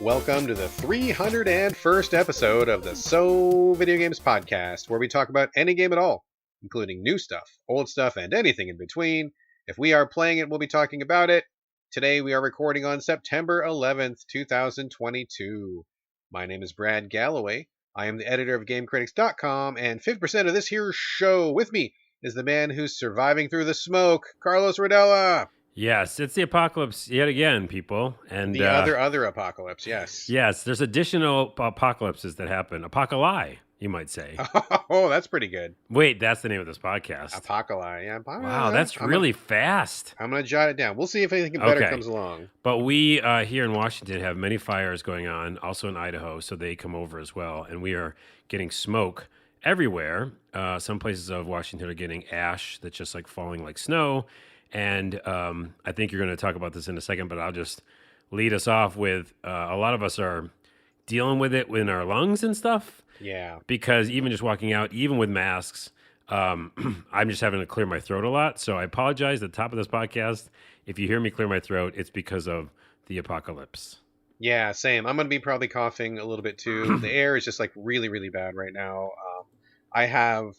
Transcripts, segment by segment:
Welcome to the 301st episode of the So Video Games podcast, where we talk about any game at all, including new stuff, old stuff, and anything in between. If we are playing it, we'll be talking about it. Today we are recording on September 11th, 2022. My name is Brad Galloway. I am the editor of GameCritics.com, and 50% of this here show with me is the man who's surviving through the smoke, Carlos Rodella. Yes, it's the apocalypse yet again, people. And the other apocalypse, yes. Yes, there's additional apocalypses that happen. Apocalypse, you might say. Oh, that's pretty good. Wait, that's the name of this podcast. Apocalypse, yeah. Wow, that's really fast. I'm going to jot it down. We'll see if anything better comes along. But we here in Washington have many fires going on, also in Idaho, so they come over as well. And we are getting smoke everywhere. Some places of Washington are getting ash that's just like falling like snow. And I think you're going to talk about this in a second, but I'll just lead us off with a lot of us are dealing with it in our lungs and stuff. Yeah. Because even just walking out, even with masks, I'm just having to clear my throat a lot. So I apologize at the top of this podcast. If you hear me clear my throat, it's because of the apocalypse. Yeah, same. I'm going to be probably coughing a little bit too. The air is just like really, really bad right now. I have,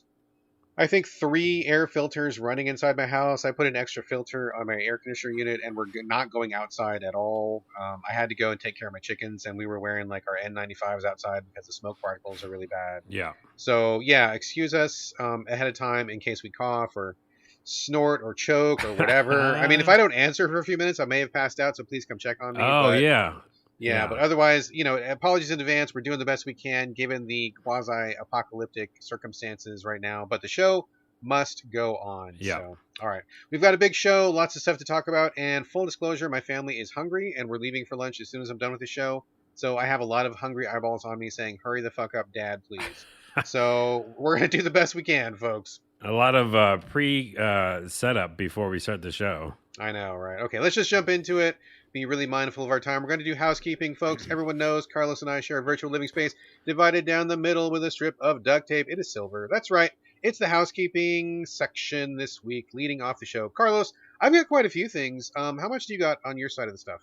I think, 3 air filters running inside my house. I put an extra filter on my air conditioner unit, and we're not going outside at all. I had to go and take care of my chickens, and we were wearing like our N95s outside because the smoke particles are really bad. Yeah. So yeah, excuse us ahead of time in case we cough or snort or choke or whatever. I mean, if I don't answer for a few minutes, I may have passed out, so please come check on me. Oh, yeah. Yeah, but otherwise, apologies in advance. We're doing the best we can given the quasi-apocalyptic circumstances right now. But the show must go on. Yeah. So, all right. We've got a big show, lots of stuff to talk about. And full disclosure, my family is hungry, and we're leaving for lunch as soon as I'm done with the show. So I have a lot of hungry eyeballs on me saying, hurry the fuck up, Dad, please. So we're going to do the best we can, folks. A lot of pre-setup before we start the show. I know, right? Okay, let's just jump into it. Be really mindful of our time. We're going to do housekeeping, folks. Everyone knows Carlos and I share a virtual living space divided down the middle with a strip of duct tape. It is silver. That's right. It's the housekeeping section this week, leading off the show. Carlos, I've got quite a few things. How much do you got on your side of the stuff?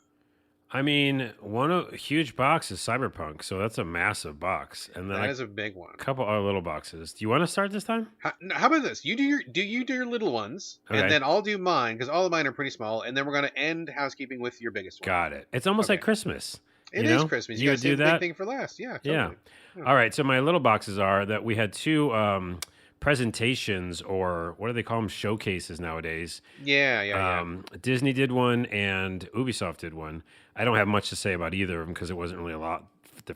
I mean, a huge box is Cyberpunk, so that's a massive box, and then that is a big one. A couple other little boxes. Do you want to start this time? How about this? You do your little ones, okay, and then I'll do mine because all of mine are pretty small, and then we're going to end housekeeping with your biggest one. Got it. It's almost like Christmas. It is Christmas. You would do that. Big thing for last, yeah. Totally. Yeah. All right. So my little boxes are that we had 2 presentations, or what do they call them? Showcases nowadays. Yeah. Disney did one and Ubisoft did one. I don't have much to say about either of them because it wasn't really a lot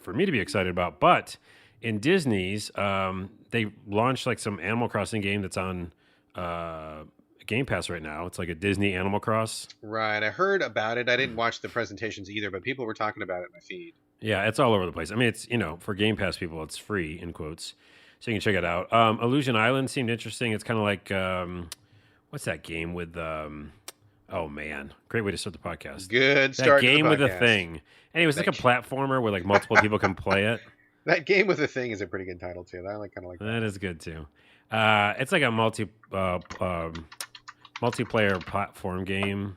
for me to be excited about. But in Disney's, they launched like some Animal Crossing game that's on Game Pass right now. It's like a Disney Animal Cross. Right. I heard about it. I didn't watch the presentations either, but people were talking about it in my feed. Yeah, it's all over the place. I mean, it's, for Game Pass people, it's free, in quotes. So you can check it out. Illusion Island seemed interesting. It's kind of like, what's that game with, oh man, great way to start the podcast. Good start to the podcast. That game with a thing. Anyway, it's like a platformer where like multiple people can play it. That game with a thing is a pretty good title too. I kind of like that. That is good too. It's like a multiplayer platform game.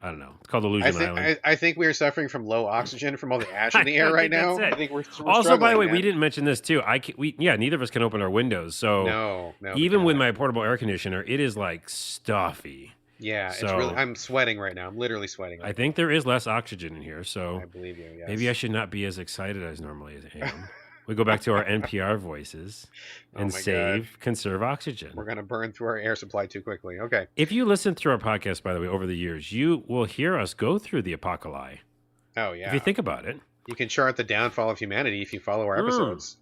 I don't know. It's called Illusion Island. I think we are suffering from low oxygen from all the ash in the air right now. I think we're also, by the way, we didn't mention this too. Neither of us can open our windows. So no, even with my portable air conditioner, it is like stuffy. Yeah, so, it's really. I'm sweating right now. I'm literally sweating. I think there is less oxygen in here, so I believe you. Yes. Maybe I should not be as excited as normally am. We go back to our NPR voices and conserve oxygen. We're going to burn through our air supply too quickly. Okay. If you listen through our podcast, by the way, over the years, you will hear us go through the apocalypse. Oh, yeah. If you think about it. You can chart the downfall of humanity if you follow our episodes.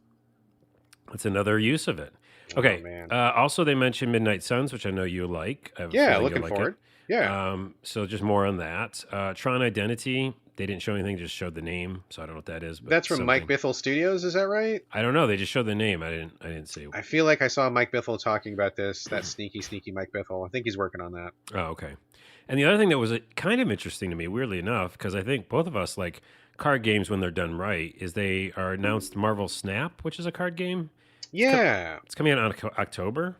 That's another use of it. Okay. Also, they mentioned Midnight Suns, which I know you like. Looking forward. Yeah. So just more on that. Tron Identity. They didn't show anything, just showed the name, so I don't know what that is. But that's from Mike Bithell Studios, is that right? I don't know. They just showed the name. I didn't see. I feel like I saw Mike Bithell talking about this. That sneaky Mike Bithell. I think he's working on that. Oh, okay. And the other thing that was kind of interesting to me, weirdly enough, because I think both of us like card games when they're done right, is they are announced Marvel Snap, which is a card game. Yeah. It's coming out in October.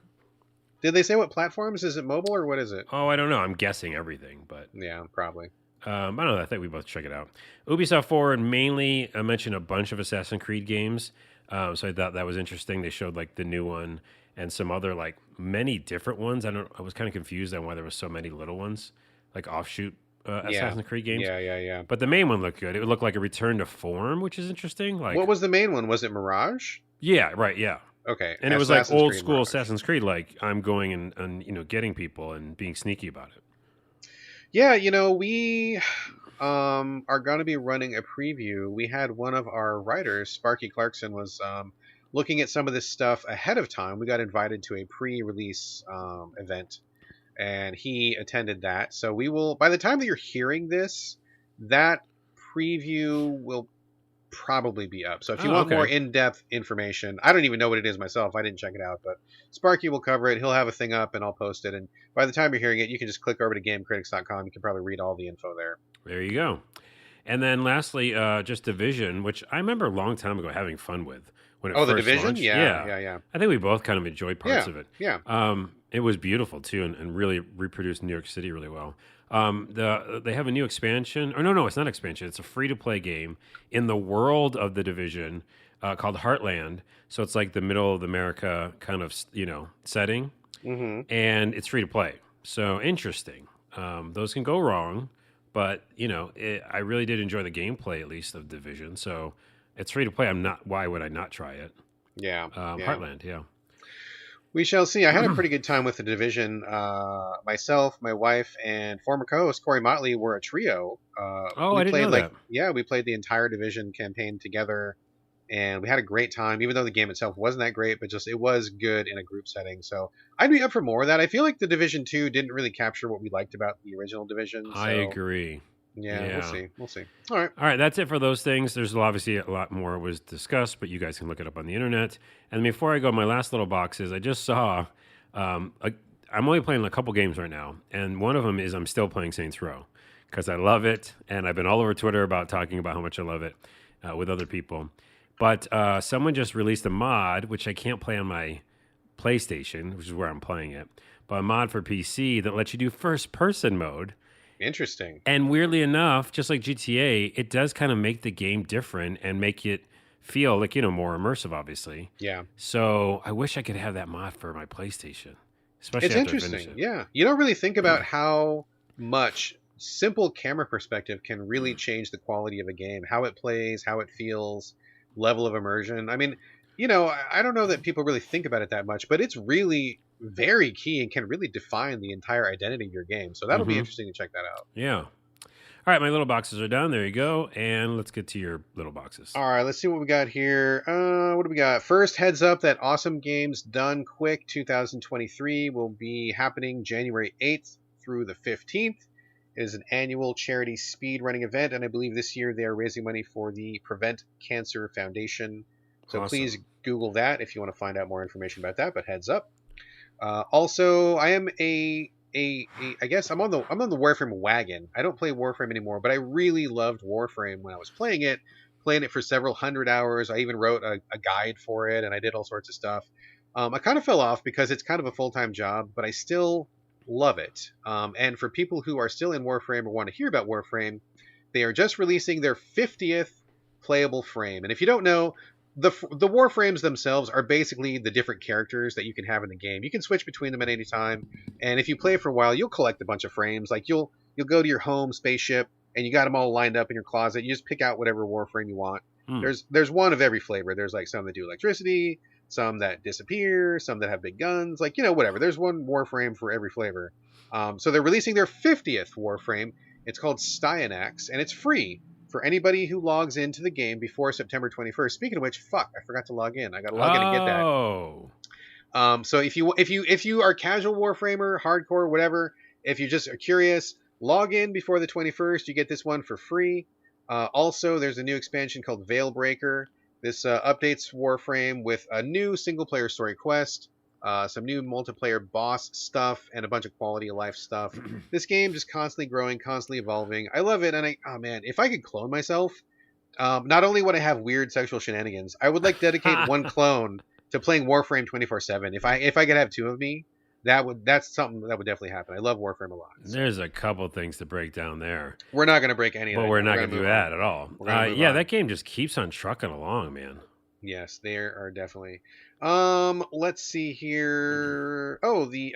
Did they say what platforms? Is it mobile or what is it? Oh, I don't know. I'm guessing everything, but yeah, probably. I don't know. I think we both check it out. Ubisoft Forward mainly mentioned a bunch of Assassin's Creed games. So I thought that was interesting. They showed like the new one and some other like many different ones. I was kind of confused on why there was so many little ones, like offshoot Yeah. Assassin's Creed games. Yeah. But the main one looked good. It would look like a return to form, which is interesting. Like, What was the main one? Was it Mirage? yeah, right, yeah. Okay. And it was like Assassin's old Creed school Mirage. Assassin's Creed. Like I'm going and getting people and being sneaky about it. Yeah, we are going to be running a preview. We had one of our writers, Sparky Clarkson, was looking at some of this stuff ahead of time. We got invited to a pre-release event, and he attended that. So we will, by the time that you're hearing this, that preview will probably be up. So if you want more in-depth information, I don't even know what it is myself. I didn't check it out, but Sparky will cover it. He'll have a thing up, and I'll post it. And by the time you're hearing it, you can just click over to GameCritics.com. You can probably read all the info there. There you go. And then lastly, just Division, which I remember a long time ago having fun with when it Oh, first the Division? launched. Yeah. I think we both kind of enjoyed parts of it. Yeah. It was beautiful too, and really reproduced New York City really well. They have a new expansion, or no, it's not expansion. It's a free to play game in the world of the Division called Heartland. So it's like the middle of America kind of setting, and it's free to play. So interesting. Those can go wrong, but I really did enjoy the gameplay at least of Division. So it's free to play. Why would I not try it? Yeah. Heartland. Yeah. We shall see. I had a pretty good time with the Division. Myself, my wife, and former co-host Corey Motley were a trio. I didn't know that. Yeah, we played the entire Division campaign together, and we had a great time. Even though the game itself wasn't that great, but just it was good in a group setting. So I'd be up for more of that. I feel like the Division 2 didn't really capture what we liked about the original Division. So, I agree. Yeah, we'll see. All right. That's it for those things. There's obviously a lot more was discussed, but you guys can look it up on the internet. And before I go, my last little box is I just saw, I'm only playing a couple games right now, and one of them is I'm still playing Saints Row because I love it, and I've been all over Twitter about talking about how much I love it with other people. But someone just released a mod, which I can't play on my PlayStation, which is where I'm playing it, but a mod for PC that lets you do first-person mode. Interesting. And weirdly enough, just like GTA, it does kind of make the game different and make it feel like, more immersive, obviously. Yeah. So I wish I could have that mod for my PlayStation, especially It's after I interesting. finish it. Yeah. You don't really think about how much simple camera perspective can really change the quality of a game, how it plays, how it feels, level of immersion. I mean, I don't know that people really think about it that much, but it's really very key and can really define the entire identity of your game. So that'll be interesting to check that out. Yeah. All right, my little boxes are done. There you go. And let's get to your little boxes. All right, let's see what we got here. What do we got? First, heads up that Awesome Games Done Quick 2023 will be happening January 8th through the 15th. It is an annual charity speed running event, and I believe this year they are raising money for the Prevent Cancer Foundation. So Please Google that if you want to find out more information about that, but heads up. Also, I am I guess I'm on the Warframe wagon. I don't play Warframe anymore, but I really loved Warframe when I was playing it for several hundred hours. I even wrote a guide for it, and I did all sorts of stuff. I kind of fell off because it's kind of a full-time job, but I still love it. And for people who are still in Warframe or want to hear about Warframe, they are just releasing their 50th playable frame. And if you don't know, the Warframes themselves are basically the different characters that you can have in the game. You can switch between them at any time, and if you play for a while, you'll collect a bunch of frames. Like you'll go to your home spaceship, and you got them all lined up in your closet. You just pick out whatever Warframe you want. There's one of every flavor. There's like some that do electricity, some that disappear, some that have big guns. Like whatever. There's one Warframe for every flavor. So they're releasing their 50th Warframe. It's called Styanax, and it's free for anybody who logs into the game before September 21st. Speaking of which, I forgot to log in. I got to log in and get that. Oh. So if you are casual Warframer, hardcore, whatever, if you just are curious, log in before the 21st. You get this one for free. Also, there's a new expansion called Veilbreaker. This updates Warframe with a new single-player story quest, some new multiplayer boss stuff, and a bunch of quality of life stuff. This game just constantly growing, constantly evolving. I love it, and if I could clone myself, not only would I have weird sexual shenanigans, I would dedicate one clone to playing Warframe 24/7. If I could have two of me, That's something that would definitely happen. I love Warframe a lot. So. There's a couple things to break down there. We're not going to break any of But that. we're not going to do that at all. We're going to move yeah, on. that game just keeps on trucking along, man. Yes, they are definitely. Let's see here. Oh, the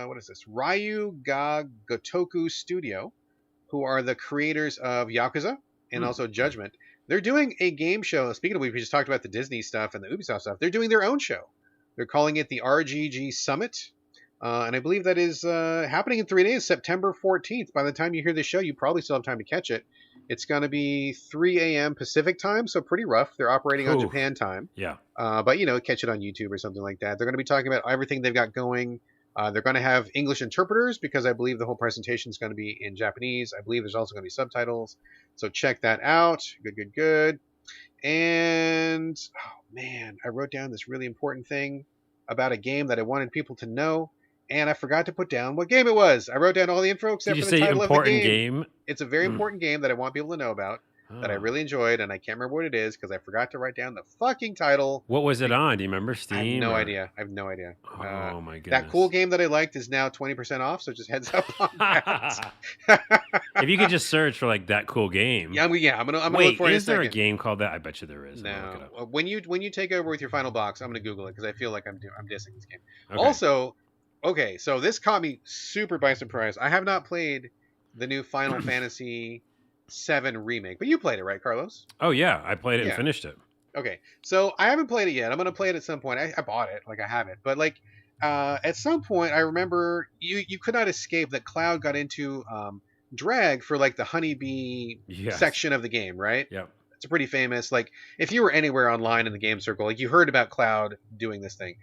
what is this? Ryu Ga Gotoku Studio, who are the creators of Yakuza and also Judgment. They're doing a game show. Speaking of, we just talked about the Disney stuff and the Ubisoft stuff. They're doing their own show. They're calling it the RGG Summit. And I believe that is happening in 3 days, September 14th. By the time you hear this show, you probably still have time to catch it. It's going to be 3 a.m. Pacific time, so pretty rough. They're operating on Japan time. Yeah. But, catch it on YouTube or something like that. They're going to be talking about everything they've got going. They're going to have English interpreters because I believe the whole presentation is going to be in Japanese. I believe there's also going to be subtitles. So check that out. Good. And, oh, man, I wrote down this really important thing about a game that I wanted people to know. And I forgot to put down what game it was. I wrote down all the info except for the title of the game. It's a very important game that I want people to know about, that I really enjoyed, and I can't remember what it is because I forgot to write down the fucking title. What was it on? Do you remember? Steam? I have no idea. Oh, my goodness. That cool game that I liked is now 20% off, so just heads up on that. If you could just search for, like, that cool game. I'm gonna look for it in a second. Is there a game called that? I bet you there is. No. When you take over with your final box, I'm going to Google it because I feel like I'm dissing this game. Okay. Also... Okay, so this caught me super by surprise. I have not played the new Final Fantasy VII Remake, but you played it, right, Carlos? Oh, yeah. I played it and finished it. Okay, so I haven't played it yet. I'm going to play it at some point. I bought it, I have it. But, at some point, I remember you could not escape that Cloud got into drag for, the honeybee section of the game, right? Yeah. It's pretty famous. If you were anywhere online in the game circle, you heard about Cloud doing this thing.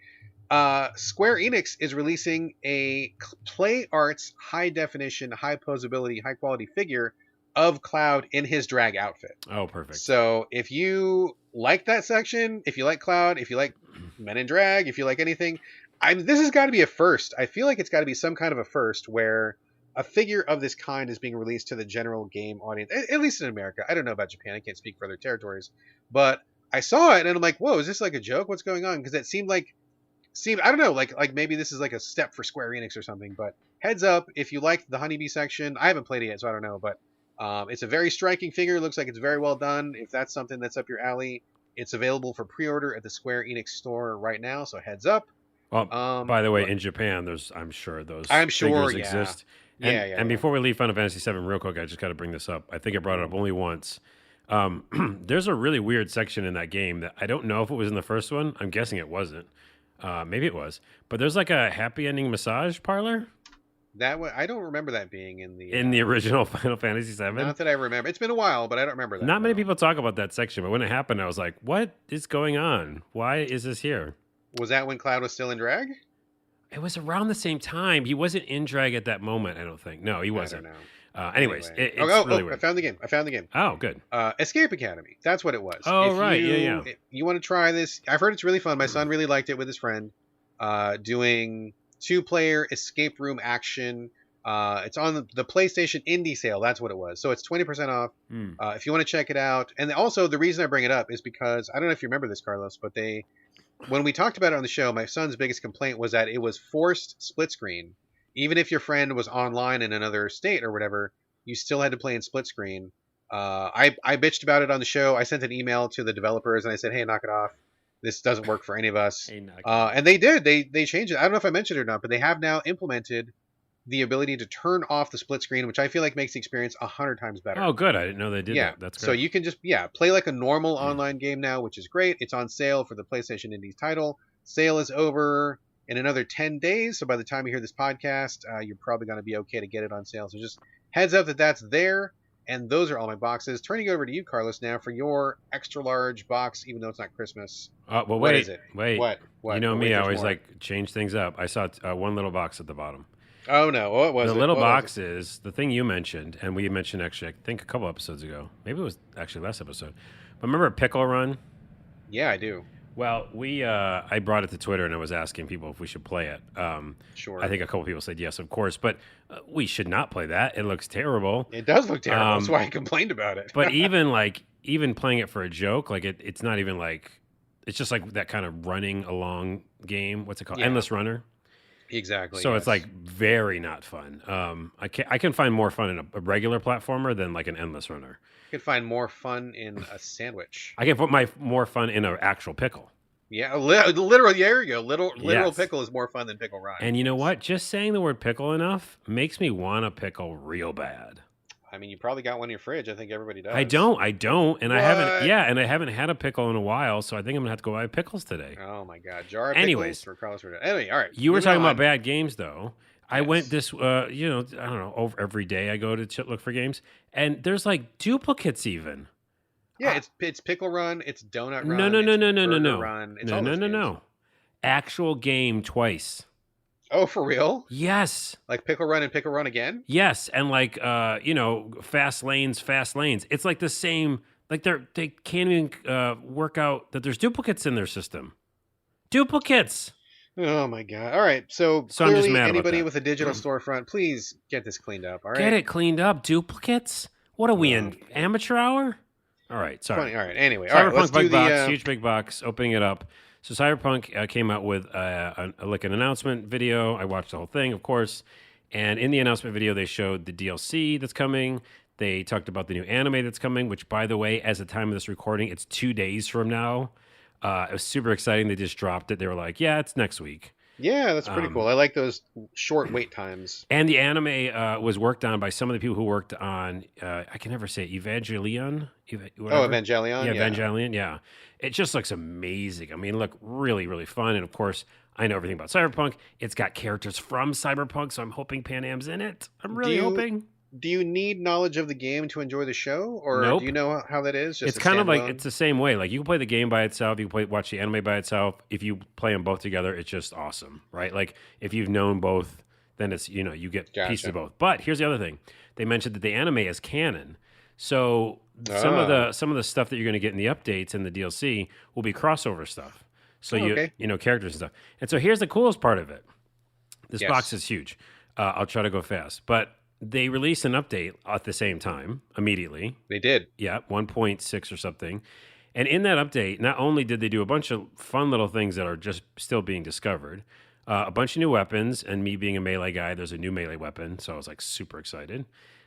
Square Enix is releasing a Play Arts high definition, high posability, high quality figure of Cloud in his drag outfit. Oh, perfect. So if you like that section, if you like Cloud, if you like men in drag, if you like anything, this has got to be a first. I feel like it's got to be some kind of a first where a figure of this kind is being released to the general game audience, at least in America. I don't know about Japan. I can't speak for other territories, but I saw it and I'm like, whoa, is this like a joke? What's going on? Because it seemed I don't know, like maybe this is like a step for Square Enix or something, but heads up, if you liked the honeybee section, I haven't played it yet, so I don't know, but it's a very striking figure. It looks like it's very well done. If that's something that's up your alley, it's available for pre-order at the Square Enix store right now, so heads up. Well, by the way, in Japan, I'm sure those figures exist. And before we leave Final Fantasy VII real quick, I just got to bring this up. I think I brought it up only once. There's a really weird section in that game that I don't know if it was in the first one. I'm guessing it wasn't. Maybe it was, but there's like a happy ending massage parlor. I don't remember that being in the original Final Fantasy VII. Not that I remember. It's been a while, but I don't remember that. Not many people talk about that section, but when it happened, I was like, "What is going on? Why is this here?" Was that when Cloud was still in drag? It was around the same time. He wasn't in drag at that moment. I don't think. No, he wasn't. I don't know. Anyways, anyway. it's really weird. I found the game. Oh, good. Escape Academy. That's what it was. Oh, right. Yeah. If you want to try this, I've heard it's really fun. My son really liked it with his friend. Doing 2-player escape room action. It's on the PlayStation Indie sale. That's what it was. So it's 20% off. If you want to check it out. And also the reason I bring it up is because, I don't know if you remember this, Carlos, but when we talked about it on the show, my son's biggest complaint was that it was forced split screen. Even if your friend was online in another state or whatever, you still had to play in split screen. I bitched about it on the show. I sent an email to the developers and I said, hey, knock it off. This doesn't work for any of us. And they did. They changed it. I don't know if I mentioned it or not, but they have now implemented the ability to turn off the split screen, which I feel like makes the experience 100 times better. Oh, good. I didn't know they did that. That's great. So you can just, play like a normal online game now, which is great. It's on sale for the PlayStation Indies title. Sale is over in another 10 days. So by the time you hear this podcast, you're probably going to be okay to get it on sale. So just heads up that's there. And those are all my boxes. Turning it over to you, Carlos, now for your extra large box, even though it's not Christmas. Well, what is it? What? You know me, I always change things up. I saw one little box at the bottom. Oh, no. What was it? The little box is the thing you mentioned, and we mentioned actually, I think a couple episodes ago. Maybe it was actually last episode. But remember Pickle Run? Yeah, I do. Well, I brought it to Twitter and I was asking people if we should play it. Sure. I think a couple people said yes, of course, but we should not play that. It looks terrible. It does look terrible. That's why I complained about it. But even playing it for a joke, it's not even it's just like that kind of running along game. What's it called? Yeah. Endless Runner. Exactly. So it's Yes. like very not fun. I can find more fun in a regular platformer than like an endless runner. You can find more fun in a sandwich. I can put my more fun in an actual pickle. Yeah, literally. There you go. Literal Yes. pickle is more fun than pickle run. And you know Yes. what? Just saying the word pickle enough makes me want a pickle real bad. I mean, you probably got one in your fridge. I think everybody I does. don't, and I haven't. What? Yeah, and I haven't had a pickle in a while, so I think I'm gonna have to go buy pickles today. Oh my God, jar of pickles Anyways, for Carlos. Anyway, all right, you were moving talking about on. bad games, though. I went Yes. this, I don't know, over every day I go to look for games, and there's like duplicates even. Yeah, it's pickle run, it's donut No, run, no, no, it's no, no, no, burger no, run, it's no, all no, those no, games. no. Actual game twice. Oh, for real? Yes. Like pickle run and pickle run again? Yes, and like fast lanes, fast lanes. It's like the same. Like they can't even work out that there's duplicates in their system. Duplicates. Oh my God! All right, so So I'm just clearly mad about anybody that. with a digital storefront, please get this cleaned up. All Get right. it cleaned up. Duplicates. What are we Oh, in amateur hour? All right, sorry. funny. All right. Anyway, all right. Let's Cyberpunk do big the. box, huge big box, opening it up. So Cyberpunk came out with like an announcement video. I watched the whole thing, of course. And in the announcement video, they showed the DLC that's coming. They talked about the new anime that's coming, which, by the way, as the time of this recording, it's 2 days from now. It was super exciting. They just dropped it. They were like, yeah, it's next week. Yeah, that's pretty cool. I like those short wait times. And the anime was worked on by some of the people who worked on, I can never say it, Evangelion? Oh, Evangelion. Yeah, Yeah. Evangelion, yeah. It just looks amazing. I mean, look really, really fun. And of course, I know everything about Cyberpunk. It's got characters from Cyberpunk, so I'm hoping Pan Am's in it. I'm really hoping. Do you need knowledge of the game to enjoy the show, or Nope. do you know how that is? Just It's kind of like standalone? it's the same way. Like you can play the game by itself, you can watch the anime by itself. If you play them both together, it's just awesome, right? Like if you've known both, then it's you get pieces Gotcha. of both. But here's the other thing: they mentioned that the anime is canon, so some of the stuff that you're going to get in the updates and the DLC will be crossover stuff. So okay. Characters and stuff. And so here's the coolest part of it. This Yes. box is huge. I'll try to go fast, but they released an update at the same time immediately. They did. Yeah, 1.6 or something. And in that update, not only did they do a bunch of fun little things that are just still being discovered, a bunch of new weapons, and me being a melee guy, there's a new melee weapon, so I was like super excited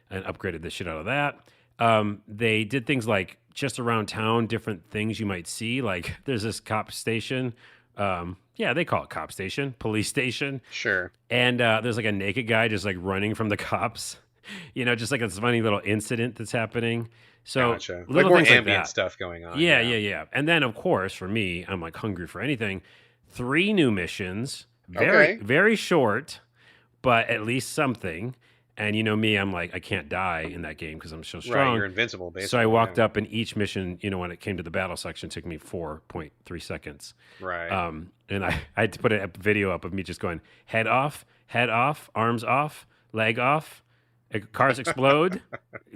and upgraded the shit out of that. They did things like just around town, different things you might see. Like there's this cop station. Yeah, they call it cop station, police station. Sure. And there's like a naked guy just like running from the cops. Just like a funny little incident that's happening. So Gotcha. Like little more things ambient like that. stuff going on. Yeah. And then of course for me, I'm like hungry for anything. 3 new missions, very Okay. very short, but at least something. And you know me, I'm like I can't die in that game because I'm so strong. Right, you're invincible, basically. So I walked up, and each mission, when it came to the battle section, took me 4.3 seconds. Right. And I had to put a video up of me just going head off, arms off, leg off, cars explode,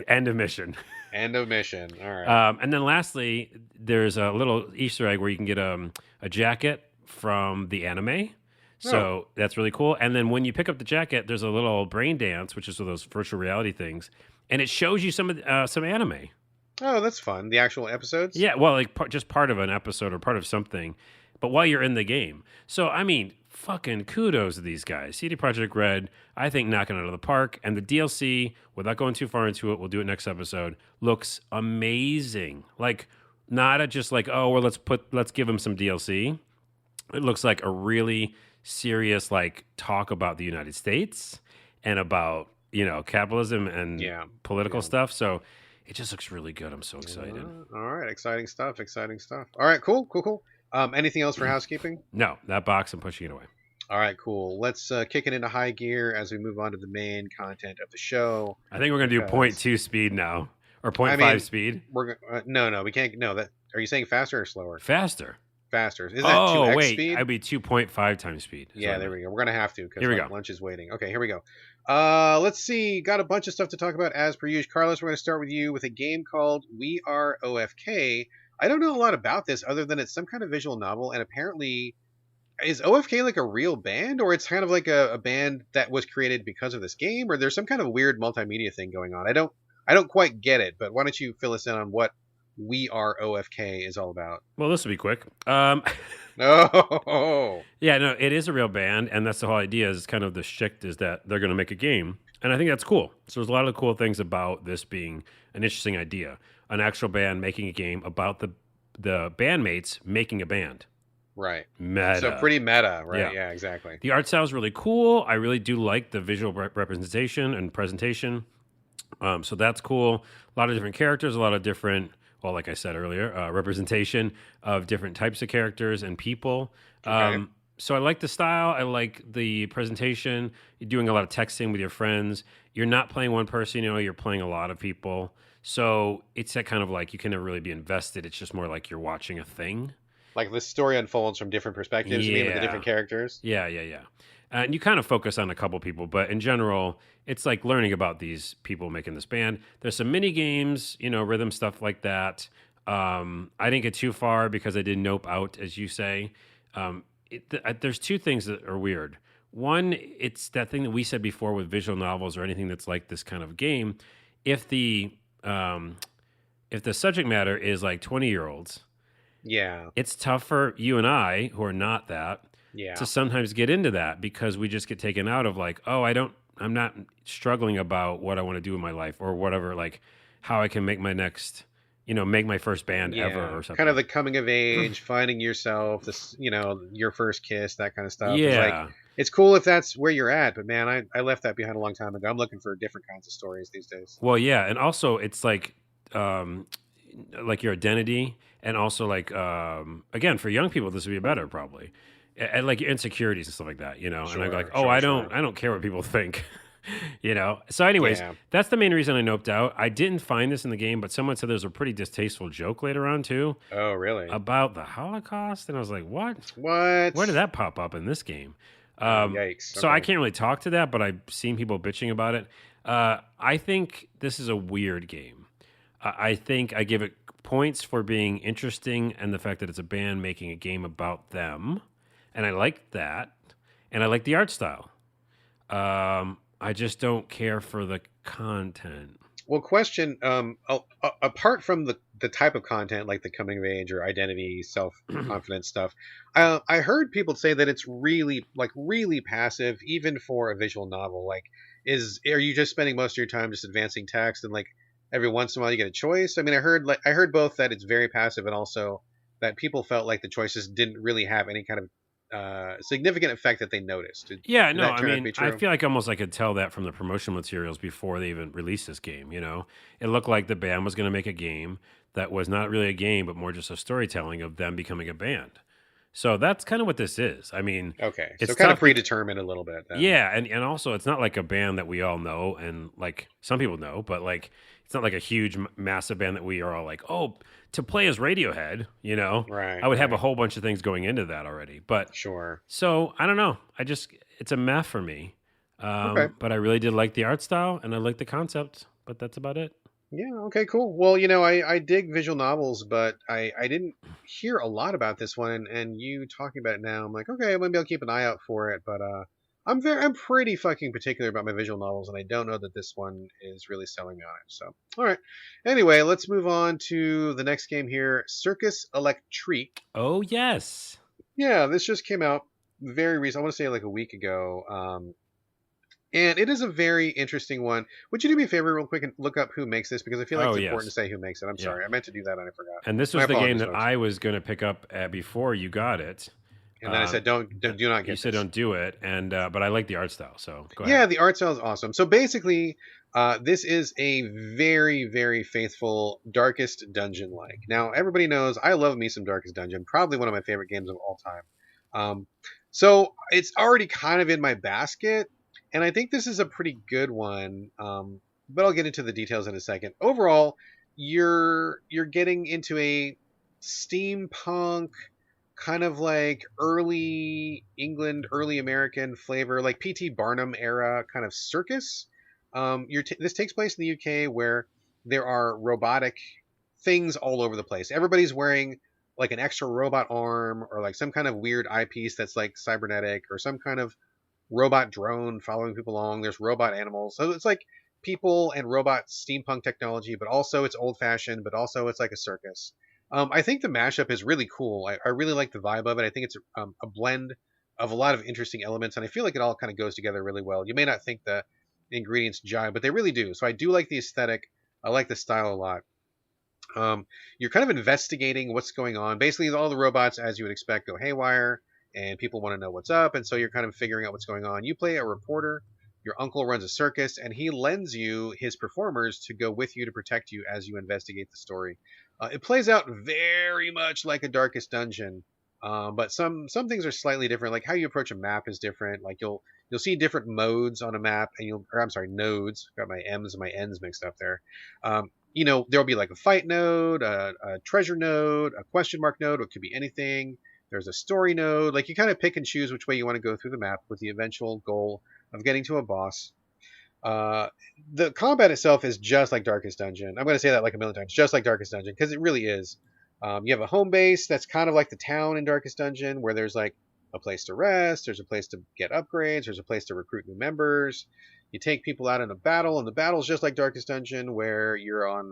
end of mission. End of mission. All right. And then lastly, there's a little Easter egg where you can get a jacket from the anime. So that's really cool. And then when you pick up the jacket, there's a little brain dance, which is one of those virtual reality things, and it shows you some anime. Oh, that's fun. The actual episodes? Yeah, well, like just part of an episode or part of something, but while you're in the game. So I mean, fucking kudos to these guys. CD Projekt Red, I think knocking it out of the park. And the DLC, without going too far into it, we'll do it next episode. Looks amazing. Like not just like let's give them some DLC. It looks like a really serious like talk about the United States and about capitalism and political stuff. So it just looks really good. I'm so excited. All right, exciting stuff. All right, cool. Anything else for housekeeping? No, that box I'm pushing it away. All right, cool. Let's kick it into high gear as we move on to the main content of the show. I think we're gonna do 0.2 speed now or 0.5 speed. We're no, we can't. No, that are you saying faster or slower? Faster. Is that 2x speed? I'd be 2.5 times speed. Yeah, there we go. We're gonna have to because go. lunch is waiting. Okay, here we go. Let's see. Got a bunch of stuff to talk about as per usual. Carlos, we're gonna start with you with a game called We Are OFK. I don't know a lot about this other than it's some kind of visual novel, and apparently, is OFK like a real band, or it's kind of like a band that was created because of this game, or there's some kind of weird multimedia thing going on. I don't quite get it, but why don't you fill us in on what We Are OFK is all about. Well, this will be quick. Oh, Yeah, no, it is a real band, and that's the whole idea. Is kind of the shtick is that they're going to make a game, and I think that's cool. So there's a lot of cool things about this being an interesting idea, an actual band making a game about the bandmates making a band. right. So Meta, pretty meta, right? yeah. Yeah, exactly. The art style is really cool. I really do like the visual representation and presentation. So that's cool. A lot of different characters, a lot of different, well, like I said earlier, representation of different types of characters and people. Okay. So I like the style. I like the presentation. You're doing a lot of texting with your friends. You're not playing one person, you're playing a lot of people. So it's that kind of like you can never really be invested. It's just more like you're watching a thing. Like the story unfolds from different perspectives, you mean, with the Yeah. different characters? Yeah. And you kind of focus on a couple people, but in general, it's like learning about these people making this band. There's some mini games, rhythm stuff like that. I didn't get too far because I did nope out, as you say. There's two things that are weird. One, it's that thing that we said before with visual novels or anything that's like this kind of game. If the um, if the subject matter is like 20-year-olds, Yeah. it's tough for you and I, who are not that, Yeah. to sometimes get into that because we just get taken out of like, oh, I'm not struggling about what I want to do in my life or whatever, like how I can make my next, make my first band ever or something. Kind of the coming of age, finding yourself, this, your first kiss, that kind of stuff. It's like, Yeah. it's cool if that's where you're at, but man, I left that behind a long time ago. I'm looking for different kinds of stories these days. Well, yeah. And also it's um, like your identity and also like, again, for young people, this would be better probably. And like your insecurities and stuff like that, and I'm like, oh, I don't care what people think. So anyways, Yeah. that's the main reason I noped out. I didn't find this in the game, but someone said there's a pretty distasteful joke later on too Oh, really? about the Holocaust, and I was like, what What? where did that pop up in this game? Yikes. So I Okay. can't really talk to that, but I've seen people bitching about it. I think this is a weird game. I think I give it points for being interesting and the fact that it's a band making a game about them, and I like that, and I like the art style. I just don't care for the content. Well, question. Apart from the type of content like the coming of age or identity, self confidence stuff, I heard people say that it's really passive, even for a visual novel. Like, are you just spending most of your time just advancing text and like every once in a while you get a choice? I mean, I heard both that it's very passive and also that people felt like the choices didn't really have any kind of significant effect that they noticed. Yeah, Did no, that I turn out to mean, be I true? feel like almost I could tell that from the promotional materials before they even released this game. It looked like the band was going to make a game that was not really a game, but more just a storytelling of them becoming a band. So that's kind of what this is. I mean, Okay, so it's kind of tough. predetermined a little bit then. Yeah, and also it's not like a band that we all know and like some people know, but like it's not like a huge massive band that we are all like, "Oh, to play as Radiohead." Right, I would have a right. whole bunch of things going into that already. But Sure. so, I don't know. It's a meh for me. Okay. But I really did like the art style and I like the concept, but that's about it. Yeah, okay, cool. Well, I dig visual novels, but I didn't hear a lot about this one, and you talking about it now, I'm like, okay, maybe I'll keep an eye out for it, but I'm pretty fucking particular about my visual novels, and I don't know that this one is really selling me on it. So, all right. Anyway, let's move on to the next game here, Circus Electrique. Oh, yes. Yeah, this just came out very recent. I want to say like a week ago. And it is a very interesting one. Would you do me a favor real quick and look up who makes this? Because I feel like Oh, it's important to yes. say who makes it. I'm Yeah. sorry. I meant to do that and I forgot. And this My was the game apologies, that folks. I was going to pick up before you got it. And then I said, And do not you get said this. don't do it, and but I like the art style, so go ahead. Yeah, the art style is awesome. So basically, this is a very, very faithful Darkest Dungeon like. Now, everybody knows I love me some Darkest Dungeon, probably one of my favorite games of all time. Um, so it's already kind of in my basket, and I think this is a pretty good one. But I'll get into the details in a second. Overall, you're getting into a steampunk kind of like early England, early American flavor, like P.T. Barnum era kind of circus. This takes place in the UK where there are robotic things all over the place. Everybody's wearing like an extra robot arm or like some kind of weird eyepiece that's like cybernetic or some kind of robot drone following people along. There's robot animals. So it's like people and robot steampunk technology, but also it's old fashioned, but also it's like a circus. I think the mashup is really cool. I really like the vibe of it. I think it's a blend of a lot of interesting elements, and I feel like it all kind of goes together really well. You may not think the ingredients jive, but they really do. So I do like the aesthetic. I like the style a lot. You're kind of investigating what's going on. Basically, all the robots, as you would expect, go haywire, and people want to know what's up, and so you're kind of figuring out what's going on. You play a reporter. Your uncle runs a circus, and he lends you his performers to go with you to protect you as you investigate the story. It plays out very much like a Darkest Dungeon, but some things are slightly different. Like how you approach a map is different. Like you'll see different modes on a map, and I'm sorry, nodes. Got my M's and my N's mixed up there. There'll be like a fight node, a treasure node, a question mark node. It could be anything. There's a story node. Like you kind of pick and choose which way you want to go through the map with the eventual goal of getting to a boss. The combat itself is just like Darkest Dungeon. I'm going to say that like a million times, just like Darkest Dungeon, because it really is. You have a home base that's kind of like the town in Darkest Dungeon, where there's like a place to rest, there's a place to get upgrades, there's a place to recruit new members. You take people out in a battle, and the battle's just like Darkest Dungeon, where you're on